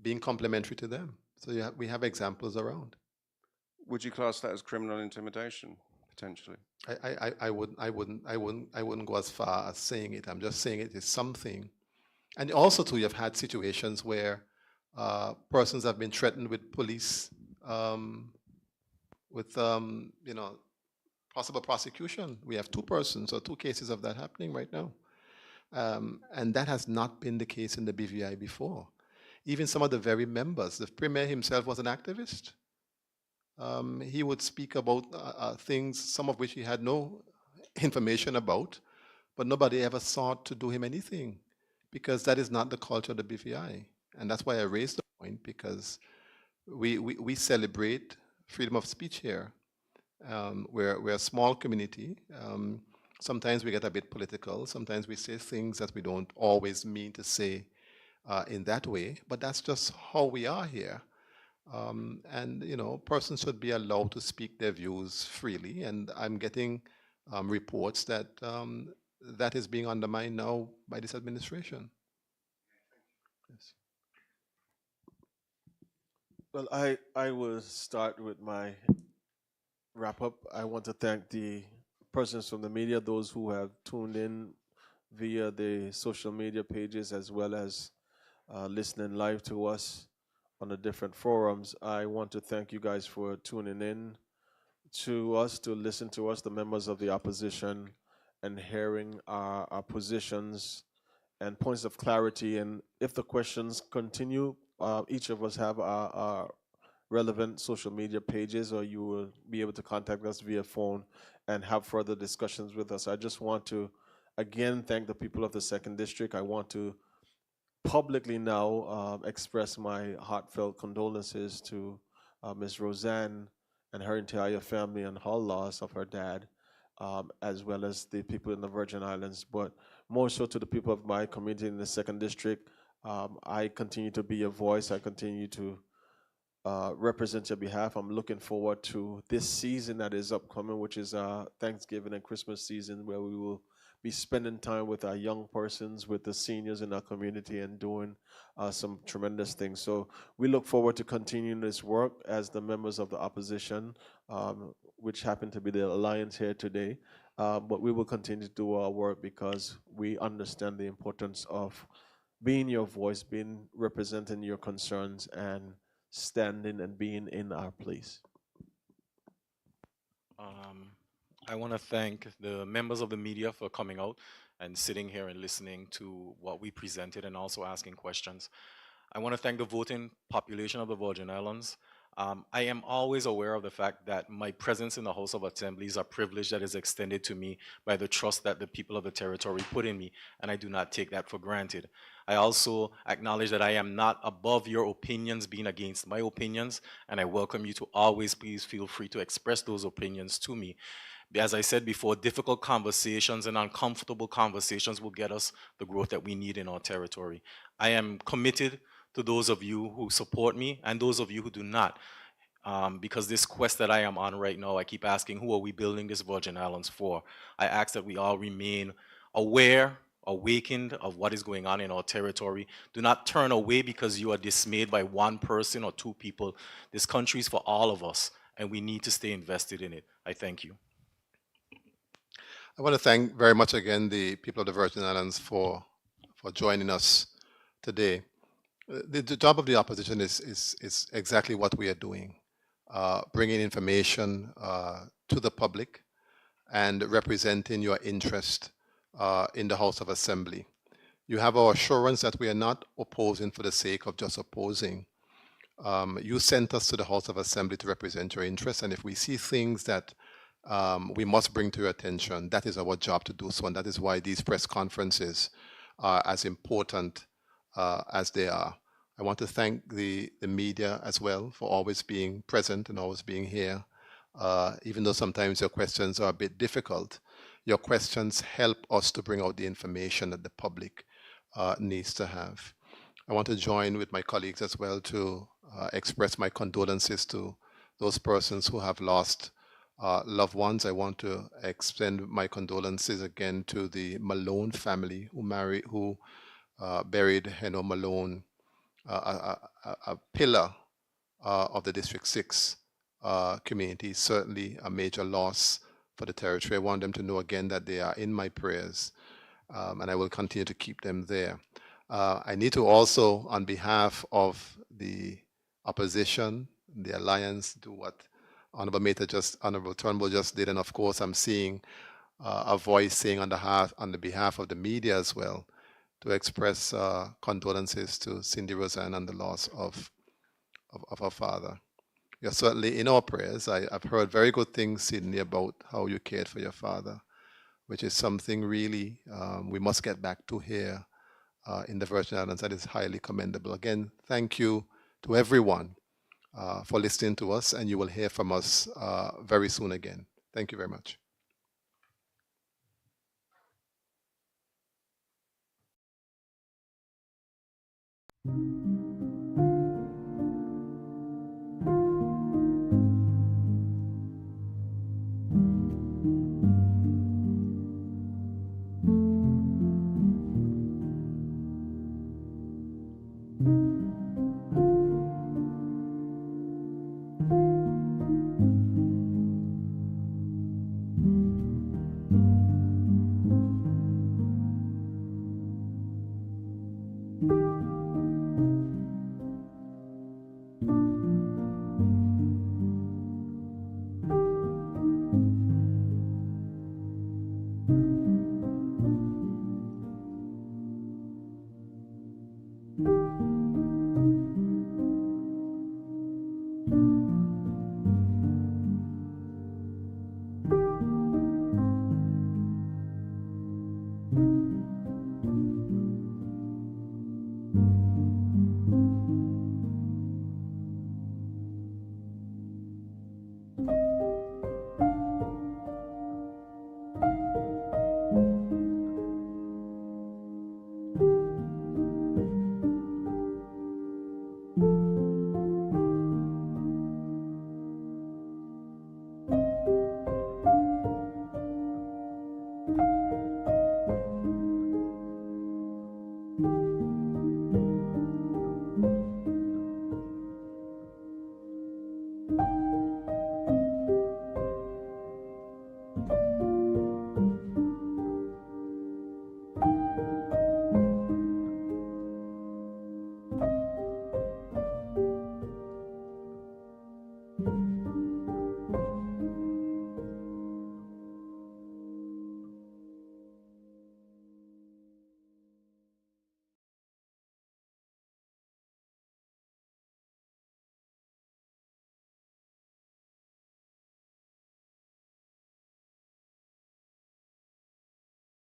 being complimentary to them. So we have examples around. Would you class that as criminal intimidation, potentially? I wouldn't go as far as saying it. I'm just saying it is something. And also too, you've had situations where persons have been threatened with police, with possible prosecution. We have 2 persons or 2 cases of that happening right now. And that has not been the case in the BVI before. Even some of the very members, the premier himself was an activist. He would speak about things, some of which he had no information about, but nobody ever sought to do him anything because that is not the culture of the BVI. And that's why I raised the point, because we celebrate freedom of speech here. We're a small community. Sometimes we get a bit political. Sometimes we say things that we don't always mean to say in that way, but that's just how we are here. And persons should be allowed to speak their views freely. And I'm getting reports that that is being undermined now by this administration. Yes. Well, I will start with my wrap up. I want to thank the persons from the media, those who have tuned in via the social media pages, as well as listening live to us on the different forums. I want to thank you guys for tuning in to us, to listen to us, the members of the opposition, and hearing our positions and points of clarity. And if the questions continue, each of us have our relevant social media pages, or you will be able to contact us via phone and have further discussions with us. I just want to again thank the people of the 2nd District. I want to publicly now express my heartfelt condolences to Ms. Roseanne and her entire family and her loss of her dad, as well as the people in the Virgin Islands, but more so to the people of my community in the 2nd District. I continue to be your voice. I continue to represent your behalf. I'm looking forward to this season that is upcoming, which is Thanksgiving and Christmas season, where we will be spending time with our young persons, with the seniors in our community, and doing some tremendous things. So we look forward to continuing this work as the members of the opposition, which happen to be the alliance here today. But we will continue to do our work because we understand the importance of being your voice, being representing your concerns, and standing and being in our place. I want to thank the members of the media for coming out and sitting here and listening to what we presented and also asking questions. I want to thank the voting population of the Virgin Islands. I am always aware of the fact that my presence in the House of Assembly is a privilege that is extended to me by the trust that the people of the territory put in me, and I do not take that for granted. I also acknowledge that I am not above your opinions being against my opinions, and I welcome you to always please feel free to express those opinions to me. As I said before, difficult conversations and uncomfortable conversations will get us the growth that we need in our territory. I am committed to those of you who support me and those of you who do not. Because this quest that I am on right now, I keep asking, who are we building this Virgin Islands for? I ask that we all remain aware, awakened of what is going on in our territory. Do not turn away because you are dismayed by one person or 2 people. This country is for all of us, and we need to stay invested in it. I thank you. I want to thank very much again the people of the Virgin Islands for joining us today. The job of the opposition is exactly what we are doing, bringing information to the public and representing your interest in the House of Assembly. You have our assurance that we are not opposing for the sake of just opposing. You sent us to the House of Assembly to represent your interests, and if we see things that we must bring to your attention, that is our job to do so, and that is why these press conferences are as important as they are. I want to thank the media as well for always being present and always being here. Even though sometimes your questions are a bit difficult, your questions help us to bring out the information that the public needs to have. I want to join with my colleagues as well to express my condolences to those persons who have lost loved ones. I want to extend my condolences again to the Malone family who buried Heno Malone, a pillar of the District 6 community, certainly a major loss for the territory. I want them to know again that they are in my prayers, and I will continue to keep them there. I need to also, on behalf of the opposition, the alliance, do what Honorable Turnbull just did, and of course I'm seeing a voice saying on the behalf of the media as well, to express condolences to Cindy Roseanne on the loss of her father. You're certainly in our prayers. I've heard very good things, Sydney, about how you cared for your father, which is something really we must get back to here in the Virgin Islands. That is highly commendable. Again, thank you to everyone for listening to us, and you will hear from us very soon again. Thank you very much.